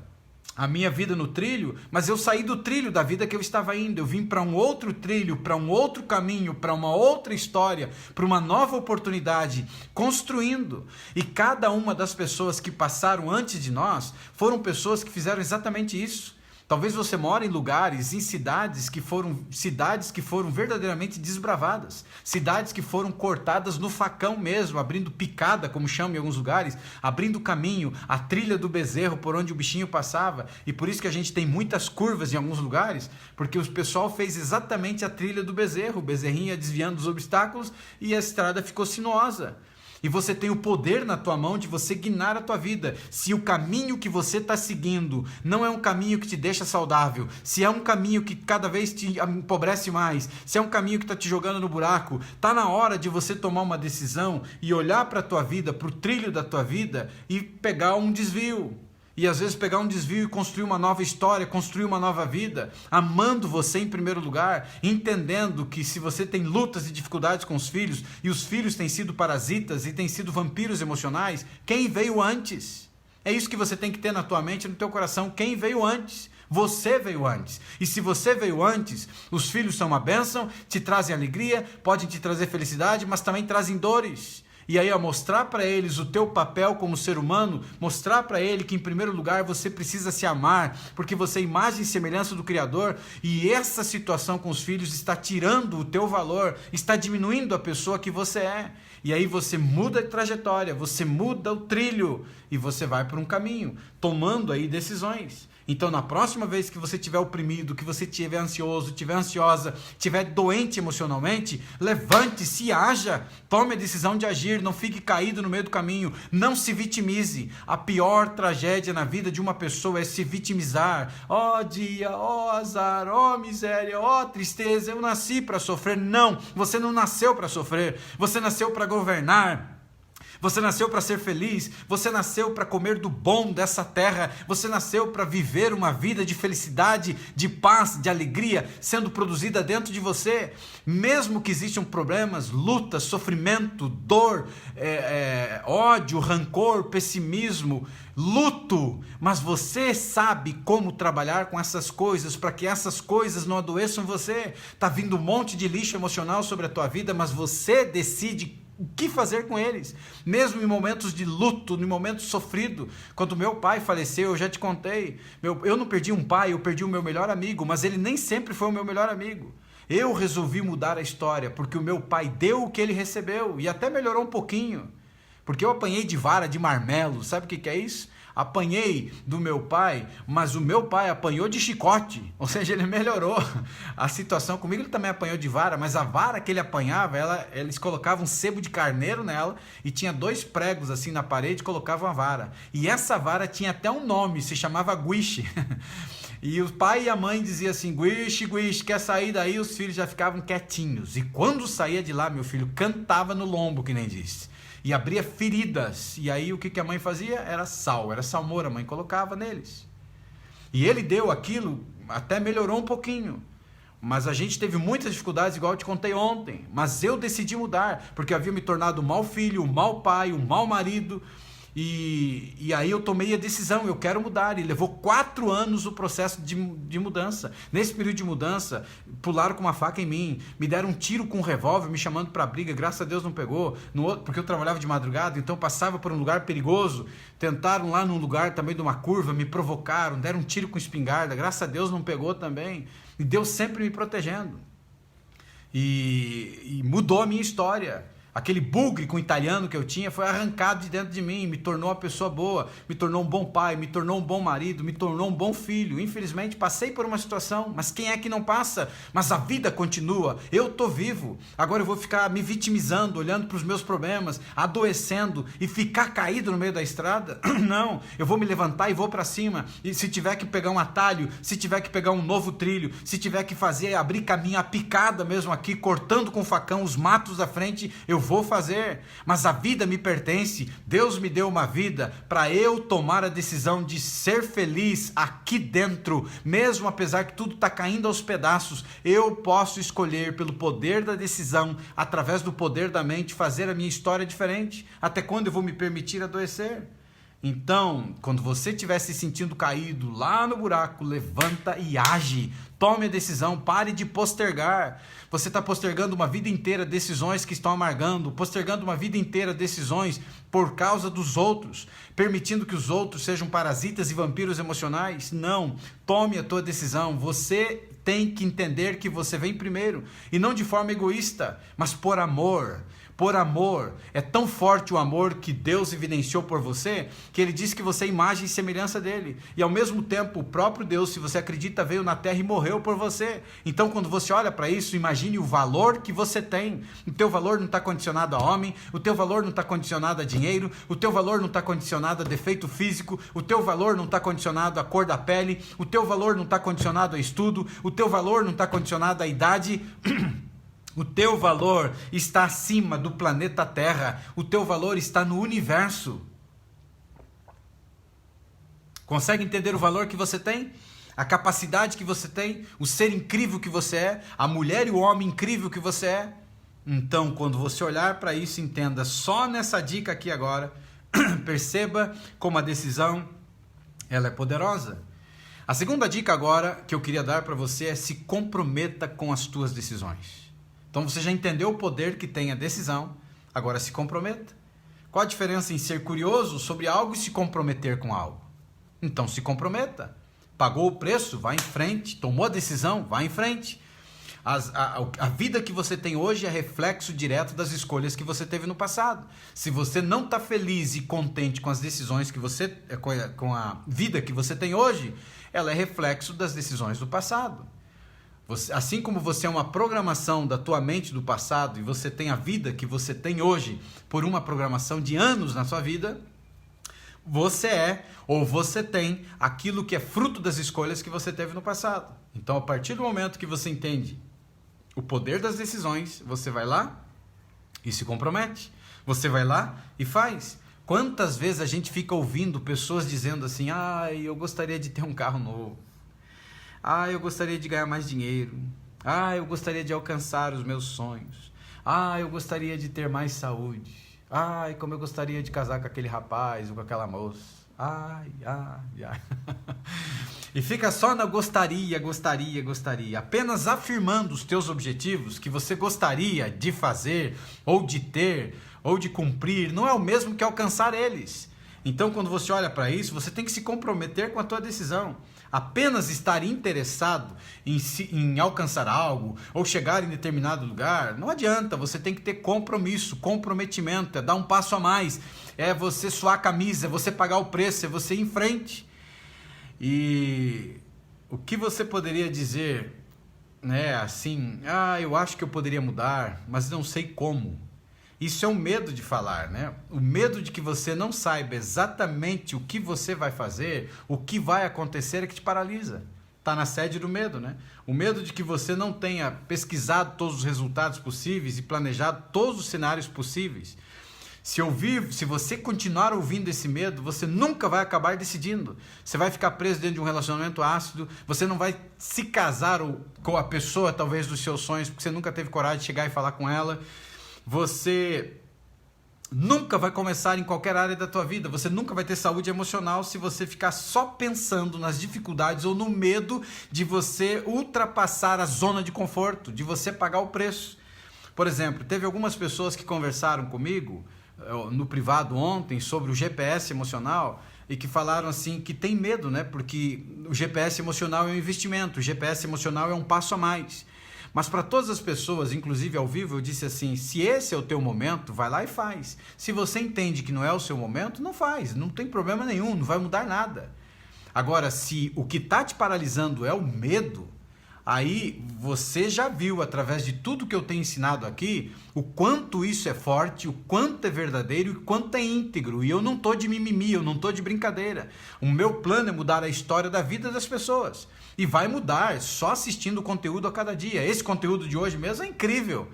a minha vida no trilho, mas eu saí do trilho da vida que eu estava indo. Eu vim para um outro trilho, para um outro caminho, para uma outra história, para uma nova oportunidade, construindo. E cada uma das pessoas que passaram antes de nós foram pessoas que fizeram exatamente isso. Talvez você more em lugares, em cidades que foram verdadeiramente desbravadas, cidades que foram cortadas no facão mesmo, abrindo picada, como chamam em alguns lugares, abrindo caminho, a trilha do bezerro por onde o bichinho passava, e por isso que a gente tem muitas curvas em alguns lugares, porque o pessoal fez exatamente a trilha do bezerro, o bezerrinho ia desviando dos obstáculos e a estrada ficou sinuosa. E você tem o poder na tua mão de você guinar a tua vida. Se o caminho que você está seguindo não é um caminho que te deixa saudável, se é um caminho que cada vez te empobrece mais, se é um caminho que está te jogando no buraco, está na hora de você tomar uma decisão e olhar para a tua vida, para o trilho da tua vida e pegar um desvio. E às vezes pegar um desvio e construir uma nova história, construir uma nova vida, amando você em primeiro lugar, entendendo que se você tem lutas e dificuldades com os filhos, e os filhos têm sido parasitas e têm sido vampiros emocionais, quem veio antes? É isso que você tem que ter na tua mente e no teu coração, quem veio antes? Você veio antes. E se você veio antes, os filhos são uma bênção, te trazem alegria, podem te trazer felicidade, mas também trazem dores. E aí, mostrar para eles o teu papel como ser humano, mostrar para ele que em primeiro lugar você precisa se amar, porque você é imagem e semelhança do Criador, e essa situação com os filhos está tirando o teu valor, está diminuindo a pessoa que você é. E aí você muda de trajetória, você muda o trilho e você vai por um caminho, tomando aí decisões. Então, na próxima vez que você estiver oprimido, que você estiver ansioso, estiver ansiosa, estiver doente emocionalmente, levante-se e haja. Tome a decisão de agir, não fique caído no meio do caminho, não se vitimize. A pior tragédia na vida de uma pessoa é se vitimizar. Ó dia, ó azar, ó miséria, ó tristeza, eu nasci para sofrer. Não, você não nasceu para sofrer, você nasceu para governar. Você nasceu para ser feliz, você nasceu para comer do bom dessa terra, você nasceu para viver uma vida de felicidade, de paz, de alegria, sendo produzida dentro de você. Mesmo que existam problemas, lutas, sofrimento, dor, ódio, rancor, pessimismo, luto, mas você sabe como trabalhar com essas coisas para que essas coisas não adoeçam você. Está vindo um monte de lixo emocional sobre a tua vida, mas você decide o que fazer com eles, mesmo em momentos de luto, em momentos sofridos. Quando meu pai faleceu, eu já te contei, eu não perdi um pai, eu perdi o meu melhor amigo, mas ele nem sempre foi o meu melhor amigo. Eu resolvi mudar a história, porque o meu pai deu o que ele recebeu, e até melhorou um pouquinho, porque eu apanhei de vara de marmelo. Sabe o que é isso? Apanhei do meu pai, mas o meu pai apanhou de chicote, ou seja, ele melhorou a situação comigo. Ele também apanhou de vara, mas a vara que ele apanhava, eles colocavam um sebo de carneiro nela e tinha 2 pregos assim na parede, colocavam a vara. E essa vara tinha até um nome, se chamava guiche. E o pai e a mãe diziam assim: guiche, guiche, quer sair daí? Os filhos já ficavam quietinhos. E quando saía de lá, meu filho cantava no lombo, que nem disse. E abria feridas. E aí o que a mãe fazia? Era salmoura, a mãe colocava neles. E ele deu aquilo, até melhorou um pouquinho. Mas a gente teve muitas dificuldades, igual eu te contei ontem. Mas eu decidi mudar, porque eu havia me tornado um mau filho, um mau pai, um mau marido. E aí eu tomei a decisão, eu quero mudar. E levou 4 anos o processo de mudança. Nesse período de mudança, pularam com uma faca em mim, me deram um tiro com um revólver, me chamando para briga. Graças a Deus não pegou, porque eu trabalhava de madrugada, então passava por um lugar perigoso. Tentaram lá num lugar também de uma curva, me provocaram, deram um tiro com espingarda. Graças a Deus não pegou também. E Deus sempre me protegendo. E mudou a minha história. Aquele bugre com italiano que eu tinha foi arrancado de dentro de mim, me tornou uma pessoa boa, me tornou um bom pai, me tornou um bom marido, me tornou um bom filho. Infelizmente passei por uma situação, mas quem é que não passa? Mas a vida continua, eu estou vivo. Agora eu vou ficar me vitimizando, olhando para os meus problemas, adoecendo e ficar caído no meio da estrada? Não, eu vou me levantar e vou para cima. E se tiver que pegar um atalho, se tiver que pegar um novo trilho, se tiver que abrir caminho, a picada mesmo aqui, cortando com facão os matos da frente, eu vou fazer. Mas a vida me pertence. Deus me deu uma vida para eu tomar a decisão de ser feliz aqui dentro, mesmo apesar que tudo está caindo aos pedaços. Eu posso escolher, pelo poder da decisão, através do poder da mente, fazer a minha história diferente. Até quando eu vou me permitir adoecer? Então, quando você estiver se sentindo caído lá no buraco, levanta e age. Tome a decisão, pare de postergar. Você está postergando uma vida inteira decisões que estão amargando, postergando uma vida inteira decisões por causa dos outros, permitindo que os outros sejam parasitas e vampiros emocionais. Não, tome a tua decisão. Você tem que entender que você vem primeiro, e não de forma egoísta, mas por amor. Por amor. É tão forte o amor que Deus evidenciou por você, que Ele diz que você é imagem e semelhança dEle. E ao mesmo tempo, o próprio Deus, se você acredita, veio na terra e morreu por você. Então, quando você olha para isso, imagine o valor que você tem. O teu valor não está condicionado a homem, o teu valor não está condicionado a dinheiro, o teu valor não está condicionado a defeito físico, o teu valor não está condicionado à cor da pele, o teu valor não está condicionado a estudo, o teu valor não está condicionado à idade. O teu valor está acima do planeta Terra. O teu valor está no universo. Consegue entender o valor que você tem? A capacidade que você tem? O ser incrível que você é? A mulher e o homem incrível que você é? Então, quando você olhar para isso, entenda só nessa dica aqui agora. Perceba como a decisão ela é poderosa. A segunda dica agora que eu queria dar para você é: se comprometa com as tuas decisões. Então você já entendeu o poder que tem a decisão, agora se comprometa. Qual a diferença em ser curioso sobre algo e se comprometer com algo? Então se comprometa. Pagou o preço? Vá em frente. Tomou a decisão? Vá em frente. A vida que você tem hoje é reflexo direto das escolhas que você teve no passado. Se você não está feliz e contente com as decisões que você, com a vida que você tem hoje, ela é reflexo das decisões do passado. Assim como você é uma programação da tua mente do passado e você tem a vida que você tem hoje por uma programação de anos na sua vida, você é ou você tem aquilo que é fruto das escolhas que você teve no passado. Então, a partir do momento que você entende o poder das decisões, você vai lá e se compromete. Você vai lá e faz. Quantas vezes a gente fica ouvindo pessoas dizendo assim: ah, eu gostaria de ter um carro novo. Ah, eu gostaria de ganhar mais dinheiro. Ah, eu gostaria de alcançar os meus sonhos. Ah, eu gostaria de ter mais saúde. Ai, como eu gostaria de casar com aquele rapaz ou com aquela moça. Ai. E fica só na gostaria. Apenas afirmando os teus objetivos que você gostaria de fazer, ou de ter, ou de cumprir, não é o mesmo que alcançar eles. Então, quando você olha para isso, você tem que se comprometer com a tua decisão. Apenas estar interessado em alcançar algo ou chegar em determinado lugar, não adianta. Você tem que ter compromisso, comprometimento, é dar um passo a mais, é você suar a camisa, é você pagar o preço, é você ir em frente. E o que você poderia dizer, né, assim, eu acho que eu poderia mudar, mas não sei como. Isso é um medo de falar, né? O medo de que você não saiba exatamente o que você vai fazer, o que vai acontecer é que te paralisa. Está na sede do medo, né? O medo de que você não tenha pesquisado todos os resultados possíveis e planejado todos os cenários possíveis. Se você continuar ouvindo esse medo, você nunca vai acabar decidindo. Você vai ficar preso dentro de um relacionamento ácido, você não vai se casar com a pessoa, talvez, dos seus sonhos, porque você nunca teve coragem de chegar e falar com ela. Você nunca vai começar em qualquer área da tua vida. Você nunca vai ter saúde emocional se você ficar só pensando nas dificuldades ou no medo de você ultrapassar a zona de conforto, de você pagar o preço. Por exemplo, teve algumas pessoas que conversaram comigo no privado ontem sobre o GPS emocional e que falaram assim que tem medo, né? Porque o GPS emocional é um investimento, o GPS emocional é um passo a mais. Mas para todas as pessoas, inclusive ao vivo, eu disse assim: se esse é o teu momento, vai lá e faz. Se você entende que não é o seu momento, não faz, não tem problema nenhum, não vai mudar nada. Agora, se o que está te paralisando é o medo, aí você já viu, através de tudo que eu tenho ensinado aqui, o quanto isso é forte, o quanto é verdadeiro e o quanto é íntegro. E eu não estou de mimimi, eu não estou de brincadeira. O meu plano é mudar a história da vida das pessoas. E vai mudar só assistindo o conteúdo a cada dia. Esse conteúdo de hoje mesmo é incrível.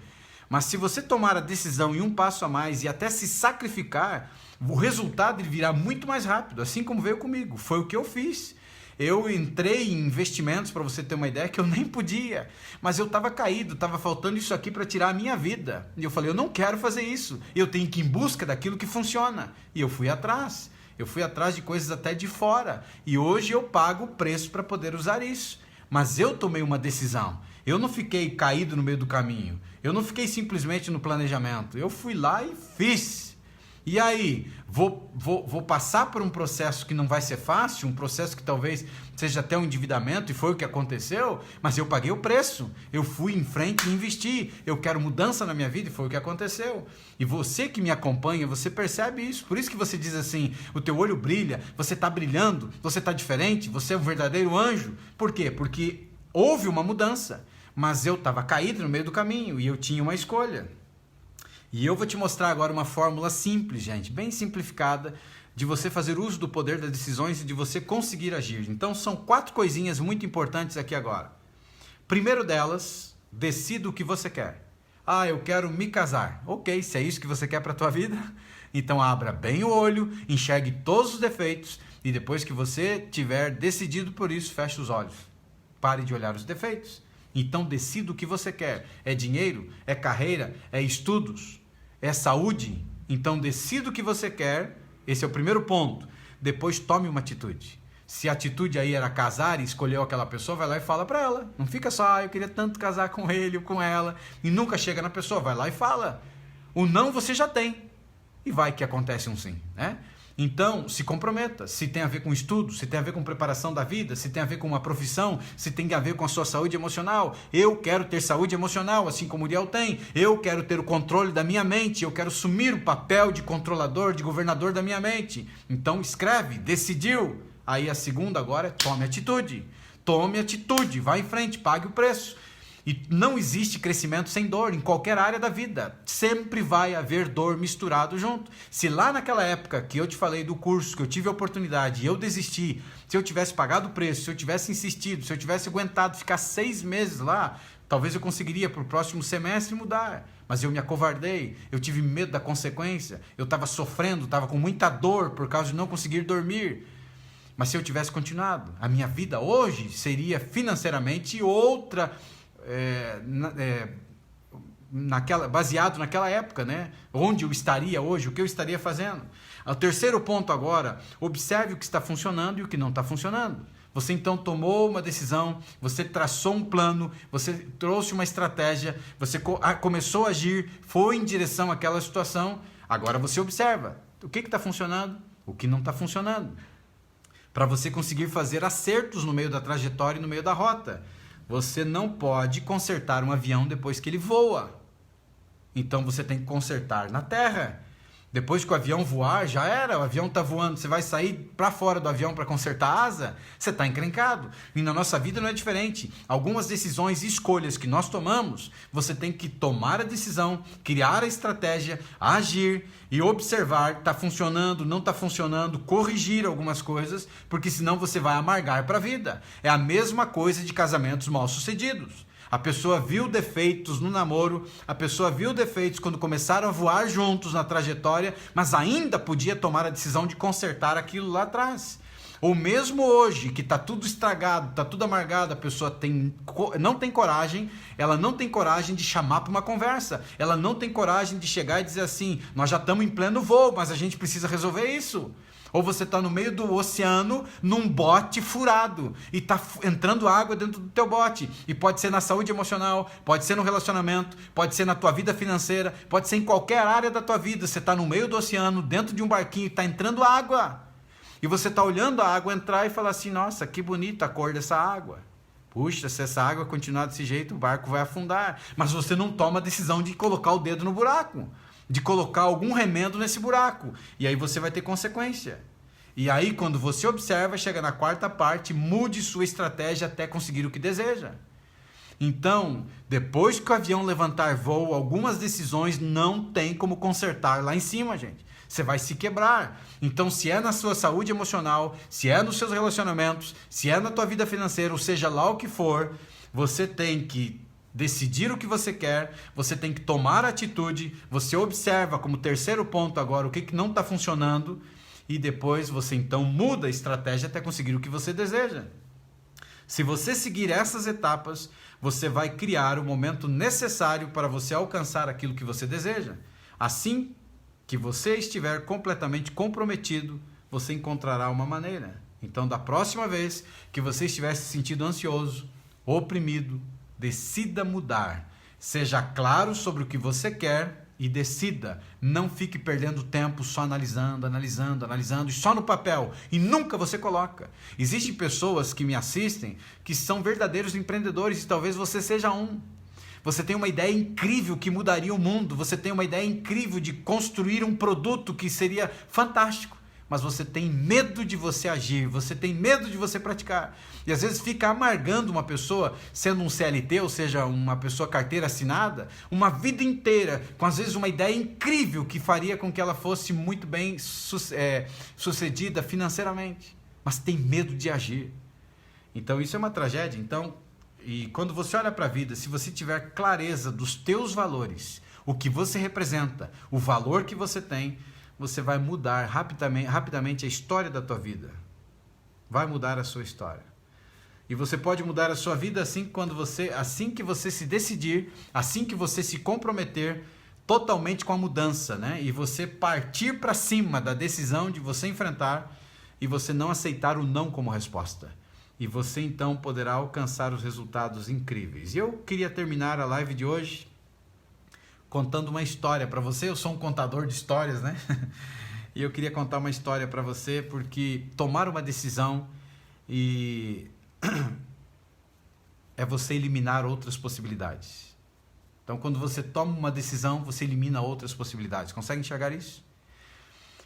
Mas se você tomar a decisão e um passo a mais e até se sacrificar, o resultado virá muito mais rápido, assim como veio comigo. Foi o que eu fiz. Eu entrei em investimentos, para você ter uma ideia, que eu nem podia. Mas eu estava caído, estava faltando isso aqui para tirar a minha vida. E eu falei, eu não quero fazer isso. Eu tenho que ir em busca daquilo que funciona. E eu fui atrás. Eu fui atrás de coisas até de fora. E hoje eu pago o preço para poder usar isso. Mas eu tomei uma decisão. Eu não fiquei caído no meio do caminho. Eu não fiquei simplesmente no planejamento. Eu fui lá e fiz. E aí, vou passar por um processo que não vai ser fácil, um processo que talvez seja até um endividamento, e foi o que aconteceu, mas eu paguei o preço. Eu fui em frente e investi. Eu quero mudança na minha vida, e foi o que aconteceu. E você que me acompanha, você percebe isso. Por isso que você diz assim, o teu olho brilha, você está brilhando, você está diferente, você é um verdadeiro anjo. Por quê? Porque houve uma mudança, mas eu estava caído no meio do caminho, e eu tinha uma escolha. E eu vou te mostrar agora uma fórmula simples, gente, bem simplificada, de você fazer uso do poder das decisões e de você conseguir agir. Então, são 4 coisinhas muito importantes aqui agora. Primeiro delas, decida o que você quer. Eu quero me casar. Ok, se é isso que você quer para a tua vida, então abra bem o olho, enxergue todos os defeitos e depois que você tiver decidido por isso, feche os olhos. Pare de olhar os defeitos. Então, decida o que você quer. É dinheiro? É carreira? É estudos? É saúde? Então decida o que você quer, esse é o primeiro ponto. Depois tome uma atitude. Se a atitude aí era casar e escolheu aquela pessoa, vai lá e fala para ela. Não fica só, eu queria tanto casar com ele ou com ela, e nunca chega na pessoa, vai lá e fala. O não você já tem, e vai que acontece um sim, né? Então, se comprometa, se tem a ver com estudo, se tem a ver com preparação da vida, se tem a ver com uma profissão, se tem a ver com a sua saúde emocional. Eu quero ter saúde emocional, assim como o Uriel tem. Eu quero ter o controle da minha mente, eu quero assumir o papel de controlador, de governador da minha mente. Então, escreve, decidiu. Aí a segunda agora é tome atitude. Tome atitude, vá em frente, pague o preço. E não existe crescimento sem dor em qualquer área da vida. sempre vai haver dor misturado junto. Se lá naquela época que eu te falei do curso, que eu tive a oportunidade e eu desisti, se eu tivesse pagado o preço, se eu tivesse insistido, se eu tivesse aguentado ficar 6 meses lá, talvez eu conseguiria para o próximo semestre mudar. Mas eu me acovardei, eu tive medo da consequência, eu estava sofrendo, estava com muita dor por causa de não conseguir dormir. Mas se eu tivesse continuado, a minha vida hoje seria financeiramente outra, baseado naquela época, né? Onde eu estaria hoje, o que eu estaria fazendo. O terceiro ponto agora, observe o que está funcionando e o que não está funcionando. Você então tomou uma decisão, você traçou um plano, você trouxe uma estratégia, você começou a agir, foi em direção àquela situação. Agora você observa o que está funcionando, o que não está funcionando. Para você conseguir fazer acertos no meio da trajetória e no meio da rota. Você não pode consertar um avião depois que ele voa. Então você tem que consertar na terra. Depois que o avião voar, já era, o avião está voando, você vai sair para fora do avião para consertar a asa, você está encrencado. E na nossa vida não é diferente. Algumas decisões e escolhas que nós tomamos, você tem que tomar a decisão, criar a estratégia, agir e observar, está funcionando, não está funcionando, corrigir algumas coisas, porque senão você vai amargar para a vida. É a mesma coisa de casamentos mal sucedidos. A pessoa viu defeitos no namoro, a pessoa viu defeitos quando começaram a voar juntos na trajetória, mas ainda podia tomar a decisão de consertar aquilo lá atrás. Ou mesmo hoje, que está tudo estragado, está tudo amargado, a pessoa não tem coragem, ela não tem coragem de chamar para uma conversa, ela não tem coragem de chegar e dizer assim, nós já estamos em pleno voo, mas a gente precisa resolver isso. Ou você está no meio do oceano, num bote furado, e está entrando água dentro do teu bote. E pode ser na saúde emocional, pode ser no relacionamento, pode ser na tua vida financeira, pode ser em qualquer área da tua vida. Você está no meio do oceano, dentro de um barquinho, está entrando água. E você está olhando a água entrar e fala assim, nossa, que bonita a cor dessa água. Puxa, se essa água continuar desse jeito, o barco vai afundar. Mas você não toma a decisão de colocar o dedo no buraco, de colocar algum remendo nesse buraco. E aí você vai ter consequência. E aí, quando você observa, chega na quarta parte, mude sua estratégia até conseguir o que deseja. Então, depois que o avião levantar voo, algumas decisões não tem como consertar lá em cima, gente. Você vai se quebrar. Então, se é na sua saúde emocional, se é nos seus relacionamentos, se é na tua vida financeira, ou seja lá o que for, você tem que decidir o que você quer, você tem que tomar atitude, você observa como terceiro ponto agora o que não está funcionando e depois você então muda a estratégia até conseguir o que você deseja. Se você seguir essas etapas, você vai criar o momento necessário para você alcançar aquilo que você deseja. Assim que você estiver completamente comprometido, você encontrará uma maneira. Então, da próxima vez que você estiver se sentindo ansioso, oprimido, decida mudar. Seja claro sobre o que você quer e decida. Não fique perdendo tempo só analisando e só no papel. E nunca você coloca. Existem pessoas que me assistem que são verdadeiros empreendedores e talvez você seja um. Você tem uma ideia incrível que mudaria o mundo. Você tem uma ideia incrível de construir um produto que seria fantástico. Mas você tem medo de você agir, você tem medo de você praticar. E às vezes fica amargando uma pessoa, sendo um CLT, ou seja, uma pessoa carteira assinada, uma vida inteira, com às vezes uma ideia incrível que faria com que ela fosse muito bem sucedida financeiramente. Mas tem medo de agir. Então isso é uma tragédia. E quando você olha para a vida, se você tiver clareza dos teus valores, o que você representa, o valor que você tem, você vai mudar rapidamente a história da tua vida. Vai mudar a sua história. E você pode mudar a sua vida assim que você se decidir, assim que você se comprometer totalmente com a mudança, né? E você partir para cima da decisão de você enfrentar e você não aceitar o não como resposta. E você então poderá alcançar os resultados incríveis. E eu queria terminar a live de hoje contando uma história para você. Eu sou um contador de histórias, né? E eu queria contar uma história para você, porque tomar uma decisão é você eliminar outras possibilidades. Então, quando você toma uma decisão, você elimina outras possibilidades. Consegue enxergar isso?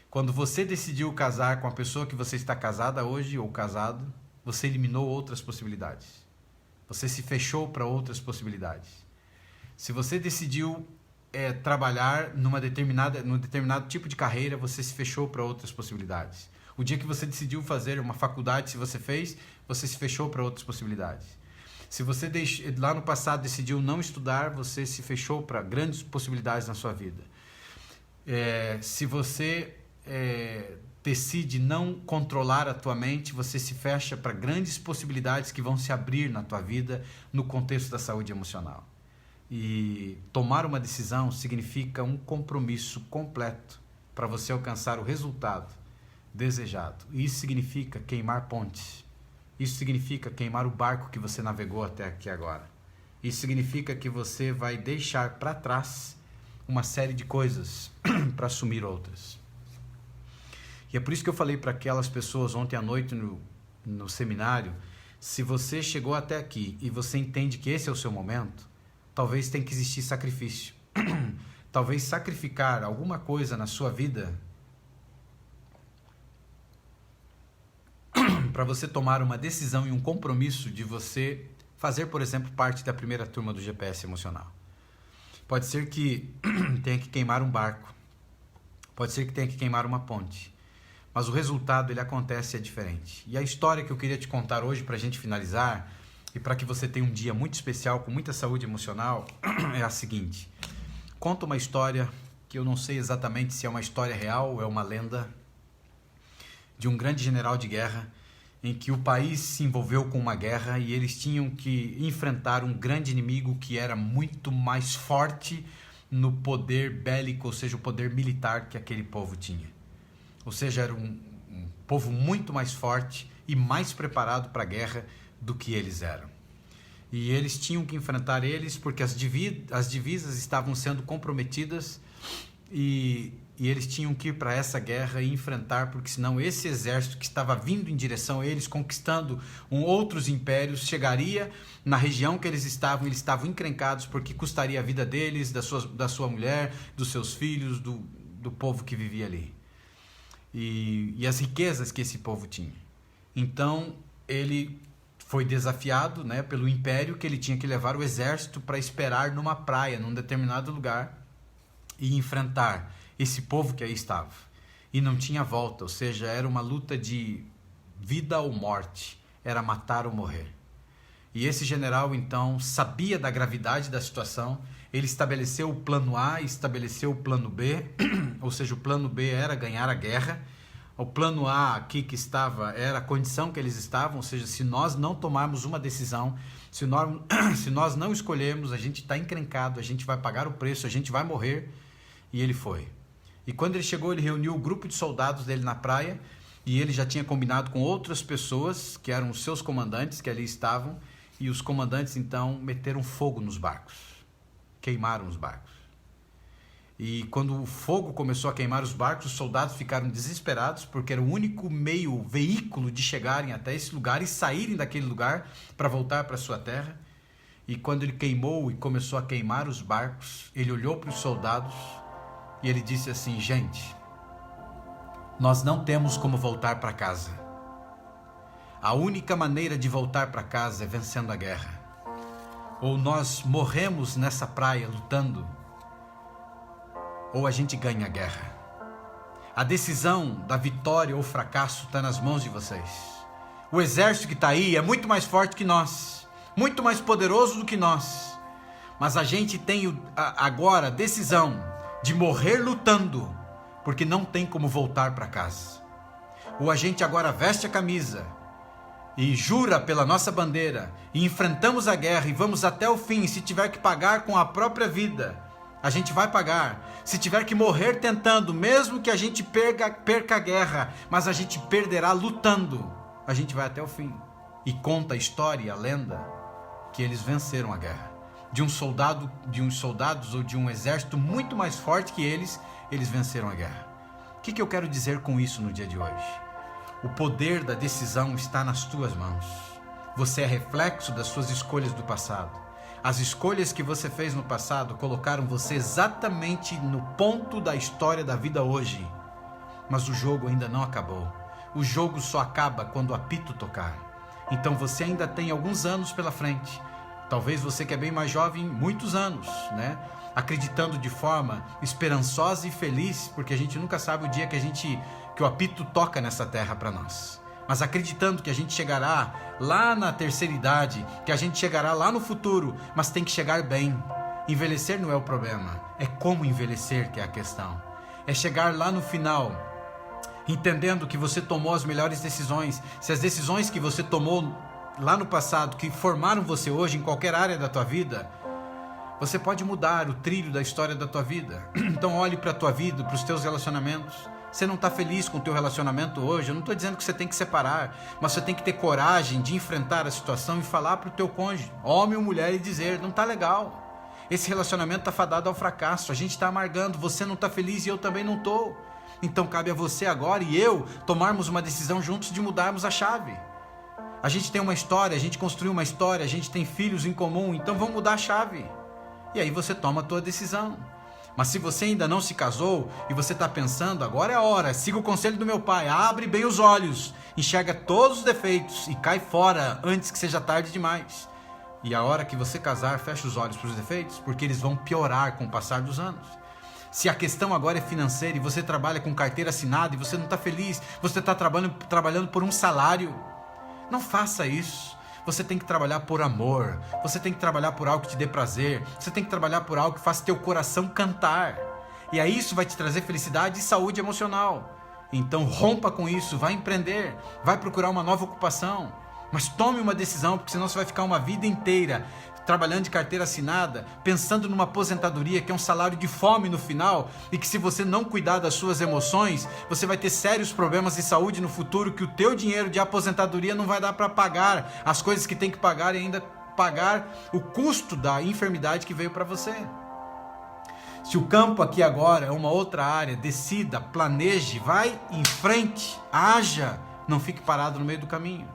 Quando você decidiu casar com a pessoa que você está casada hoje ou casado, você eliminou outras possibilidades. Você se fechou para outras possibilidades. Se você decidiu trabalhar num determinado tipo de carreira, você se fechou para outras possibilidades. O dia que você decidiu fazer uma faculdade, se você fez, você se fechou para outras possibilidades. Se você lá no passado decidiu não estudar, você se fechou para grandes possibilidades na sua vida. Se você decide não controlar a tua mente, você se fecha para grandes possibilidades que vão se abrir na tua vida no contexto da saúde emocional. E tomar uma decisão significa um compromisso completo para você alcançar o resultado desejado. Isso significa queimar pontes. Isso significa queimar o barco que você navegou até aqui agora. Isso significa que você vai deixar para trás uma série de coisas para assumir outras. E é por isso que eu falei para aquelas pessoas ontem à noite no seminário, se você chegou até aqui e você entende que esse é o seu momento, talvez tenha que existir sacrifício. Talvez sacrificar alguma coisa na sua vida para você tomar uma decisão e um compromisso de você fazer, por exemplo, parte da primeira turma do GPS emocional. Pode ser que tenha que queimar um barco. Pode ser que tenha que queimar uma ponte. Mas o resultado, ele acontece e é diferente. E a história que eu queria te contar hoje para a gente finalizar e para que você tenha um dia muito especial, com muita saúde emocional, é a seguinte. Conta uma história que eu não sei exatamente se é uma história real ou é uma lenda, de um grande general de guerra em que o país se envolveu com uma guerra e eles tinham que enfrentar um grande inimigo que era muito mais forte no poder bélico, ou seja, o poder militar que aquele povo tinha. Ou seja, era um povo muito mais forte e mais preparado para a guerra do que eles eram. E eles tinham que enfrentar eles porque as divisas estavam sendo comprometidas e eles tinham que ir para essa guerra e enfrentar, porque senão esse exército que estava vindo em direção a eles, conquistando outros impérios, chegaria na região que eles estavam encrencados porque custaria a vida deles, da sua mulher, dos seus filhos, do povo que vivia ali. E as riquezas que esse povo tinha. Então, ele foi desafiado, né, pelo império, que ele tinha que levar o exército para esperar numa praia, num determinado lugar, e enfrentar esse povo que aí estava. E não tinha volta, ou seja, era uma luta de vida ou morte, era matar ou morrer. E esse general, então, sabia da gravidade da situação, ele estabeleceu o plano A, estabeleceu o plano B, ou seja, o plano B era ganhar a guerra, o plano A aqui que estava era a condição que eles estavam, ou seja, se nós não tomarmos uma decisão, se nós não escolhermos, a gente está encrencado, a gente vai pagar o preço, a gente vai morrer. E ele foi. E quando ele chegou, ele reuniu o grupo de soldados dele na praia, e ele já tinha combinado com outras pessoas, que eram os seus comandantes, que ali estavam, e os comandantes, então, meteram fogo nos barcos. Queimaram os barcos. E quando o fogo começou a queimar os barcos, os soldados ficaram desesperados, porque era o único veículo de chegarem até esse lugar e saírem daquele lugar para voltar para a sua terra. E quando ele queimou e começou a queimar os barcos, ele olhou para os soldados e ele disse assim: gente, nós não temos como voltar para casa. A única maneira de voltar para casa é vencendo a guerra. Ou nós morremos nessa praia lutando, ou a gente ganha a guerra. A decisão da vitória ou fracasso está nas mãos de vocês. O exército que está aí é muito mais forte que nós, muito mais poderoso do que nós. Mas a gente tem agora a decisão de morrer lutando, porque não tem como voltar para casa. Ou a gente agora veste a camisa e jura pela nossa bandeira e enfrentamos a guerra e vamos até o fim. Se tiver que pagar com a própria vida, a gente vai pagar. Se tiver que morrer tentando, mesmo que a gente perca a guerra, mas a gente perderá lutando, a gente vai até o fim. E conta a história, a lenda, que eles venceram a guerra. De uns soldados ou de um exército muito mais forte que eles venceram a guerra. O que eu quero dizer com isso no dia de hoje? O poder da decisão está nas tuas mãos. Você é reflexo das suas escolhas do passado. As escolhas que você fez no passado colocaram você exatamente no ponto da história da vida hoje. Mas o jogo ainda não acabou. O jogo só acaba quando o apito tocar. Então você ainda tem alguns anos pela frente. Talvez você que é bem mais jovem, muitos anos, né? Acreditando de forma esperançosa e feliz, porque a gente nunca sabe o dia que o apito toca nessa terra para nós. Mas acreditando que a gente chegará lá na terceira idade, que a gente chegará lá no futuro, mas tem que chegar bem. Envelhecer não é o problema, é como envelhecer que é a questão. É chegar lá no final, entendendo que você tomou as melhores decisões. Se as decisões que você tomou lá no passado, que formaram você hoje em qualquer área da tua vida, você pode mudar o trilho da história da tua vida. Então olhe para a tua vida, para os teus relacionamentos. Você não está feliz com o teu relacionamento hoje, eu não estou dizendo que você tem que separar, mas você tem que ter coragem de enfrentar a situação e falar para o teu cônjuge, homem ou mulher, e dizer, não está legal. Esse relacionamento está fadado ao fracasso, a gente está amargando, você não está feliz e eu também não estou. Então cabe a você agora e eu tomarmos uma decisão juntos de mudarmos a chave. A gente tem uma história, a gente construiu uma história, a gente tem filhos em comum, então vamos mudar a chave. E aí você toma a tua decisão. Mas se você ainda não se casou e você está pensando, agora é a hora, siga o conselho do meu pai, abre bem os olhos, enxerga todos os defeitos e cai fora antes que seja tarde demais. E a hora que você casar, fecha os olhos para os defeitos, porque eles vão piorar com o passar dos anos. Se a questão agora é financeira e você trabalha com carteira assinada e você não está feliz, você está trabalhando por um salário, não faça isso. Você tem que trabalhar por amor, você tem que trabalhar por algo que te dê prazer, você tem que trabalhar por algo que faça teu coração cantar. E aí isso vai te trazer felicidade e saúde emocional. Então rompa com isso, vai empreender, vai procurar uma nova ocupação. Mas tome uma decisão, porque senão você vai ficar uma vida inteira trabalhando de carteira assinada, pensando numa aposentadoria que é um salário de fome no final, e que se você não cuidar das suas emoções, você vai ter sérios problemas de saúde no futuro, que o teu dinheiro de aposentadoria não vai dar para pagar as coisas que tem que pagar e ainda pagar o custo da enfermidade que veio para você. Se o campo aqui agora é uma outra área, decida, planeje, vai em frente, haja, não fique parado no meio do caminho.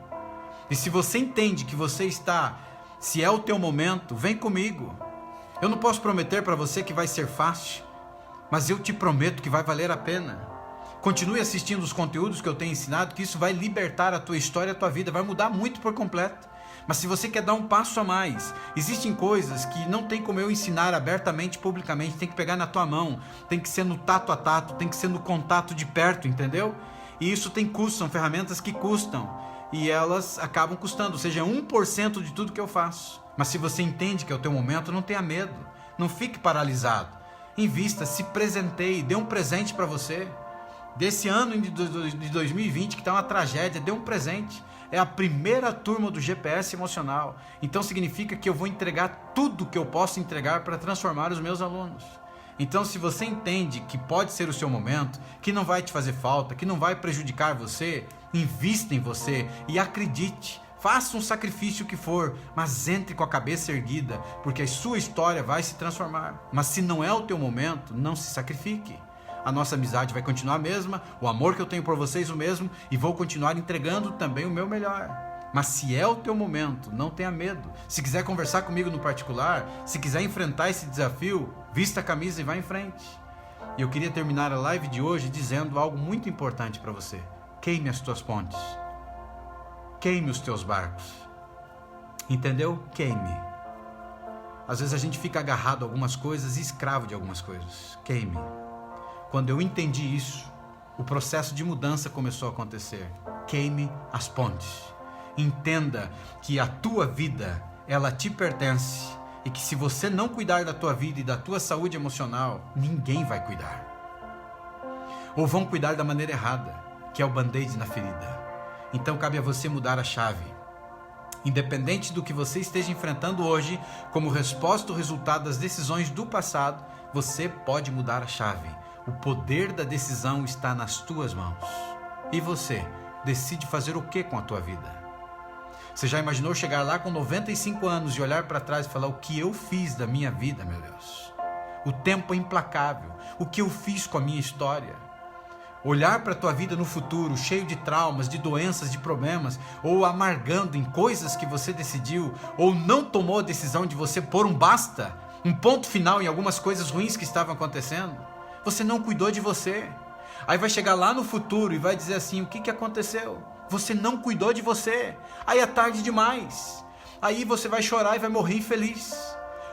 E se você entende que você está, se é o teu momento, vem comigo. Eu não posso prometer para você que vai ser fácil, mas eu te prometo que vai valer a pena. Continue assistindo os conteúdos que eu tenho ensinado, que isso vai libertar a tua história, a tua vida, vai mudar muito por completo. Mas se você quer dar um passo a mais, existem coisas que não tem como eu ensinar abertamente, publicamente, tem que pegar na tua mão, tem que ser no tato a tato, tem que ser no contato de perto, entendeu? E isso tem custo, são ferramentas que custam. E elas acabam custando, ou seja, 1% de tudo que eu faço. Mas se você entende que é o teu momento, não tenha medo, não fique paralisado. Invista, se presenteie, dê um presente para você. Desse ano de 2020, que está uma tragédia, dê um presente. É a primeira turma do GPS emocional. Então significa que eu vou entregar tudo que eu posso entregar para transformar os meus alunos. Então, se você entende que pode ser o seu momento, que não vai te fazer falta, que não vai prejudicar você, invista em você e acredite. Faça um sacrifício que for, mas entre com a cabeça erguida, porque a sua história vai se transformar. Mas se não é o teu momento, não se sacrifique. A nossa amizade vai continuar a mesma, o amor que eu tenho por vocês o mesmo, e vou continuar entregando também o meu melhor. Mas se é o teu momento, não tenha medo. Se quiser conversar comigo no particular, se quiser enfrentar esse desafio, vista a camisa e vá em frente. E eu queria terminar a live de hoje dizendo algo muito importante para você. Queime as tuas pontes. Queime os teus barcos. Entendeu? Queime. Às vezes a gente fica agarrado a algumas coisas e escravo de algumas coisas. Queime. Quando eu entendi isso, o processo de mudança começou a acontecer. Queime as pontes. Entenda que a tua vida, ela te pertence e que se você não cuidar da tua vida e da tua saúde emocional, ninguém vai cuidar. Ou vão cuidar da maneira errada, que é o band-aid na ferida. Então cabe a você mudar a chave. Independente do que você esteja enfrentando hoje, como resposta ou resultado das decisões do passado, você pode mudar a chave. O poder da decisão está nas tuas mãos. E você decide fazer o que com a tua vida? Você já imaginou chegar lá com 95 anos e olhar para trás e falar o que eu fiz da minha vida, meu Deus? O tempo é implacável. O que eu fiz com a minha história? Olhar para a tua vida no futuro, cheio de traumas, de doenças, de problemas, ou amargando em coisas que você decidiu, ou não tomou a decisão de você pôr um basta, um ponto final em algumas coisas ruins que estavam acontecendo. Você não cuidou de você. Aí vai chegar lá no futuro e vai dizer assim, o que aconteceu? Você não cuidou de você. Aí é tarde demais. aí você vai chorar e vai morrer infeliz.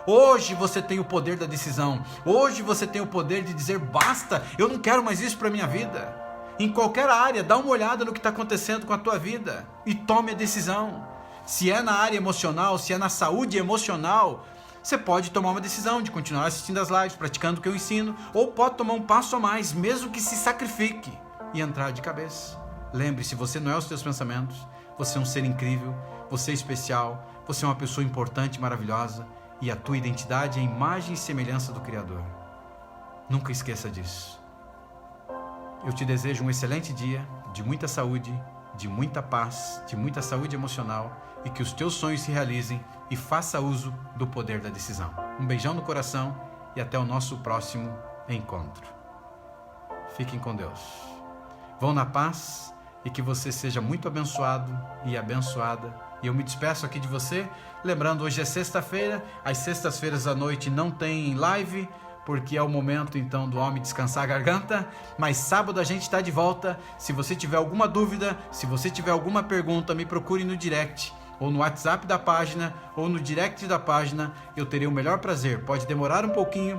Hoje você tem o poder da decisão. Hoje você tem o poder de dizer basta, eu não quero mais isso para minha vida. Em qualquer área, dá uma olhada no que está acontecendo com a tua vida e tome a decisão. Se é na área emocional, se é na saúde emocional, você pode tomar uma decisão de continuar assistindo as lives, praticando o que eu ensino, ou pode tomar um passo a mais, mesmo que se sacrifique e entrar de cabeça. Lembre-se, você não é os seus pensamentos, você é um ser incrível, você é especial, você é uma pessoa importante e maravilhosa, e a tua identidade é a imagem e semelhança do Criador. Nunca esqueça disso. Eu te desejo um excelente dia, de muita saúde, de muita paz, de muita saúde emocional, e que os teus sonhos se realizem e faça uso do poder da decisão. Um beijão no coração e até o nosso próximo encontro. Fiquem com Deus. Vão na paz e que você seja muito abençoado e abençoada. E eu me despeço aqui de você, lembrando, hoje é sexta-feira, às sextas-feiras à noite não tem live, porque é o momento então do homem descansar a garganta, mas sábado a gente está de volta. Se você tiver alguma dúvida, se você tiver alguma pergunta, me procure no direct, ou no WhatsApp da página, ou no direct da página, eu terei o melhor prazer. Pode demorar um pouquinho,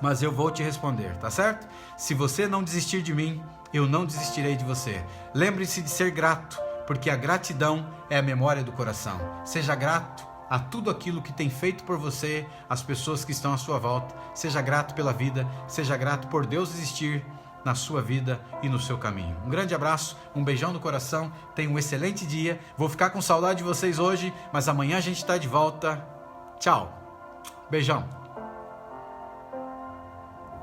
mas eu vou te responder, tá certo? Se você não desistir de mim, eu não desistirei de você. Lembre-se de ser grato, porque a gratidão é a memória do coração. Seja grato a tudo aquilo que tem feito por você, as pessoas que estão à sua volta. Seja grato pela vida, seja grato por Deus existir na sua vida e no seu caminho. Um grande abraço, um beijão no coração, tenha um excelente dia. Vou ficar com saudade de vocês hoje, mas amanhã a gente está de volta. Tchau. Beijão.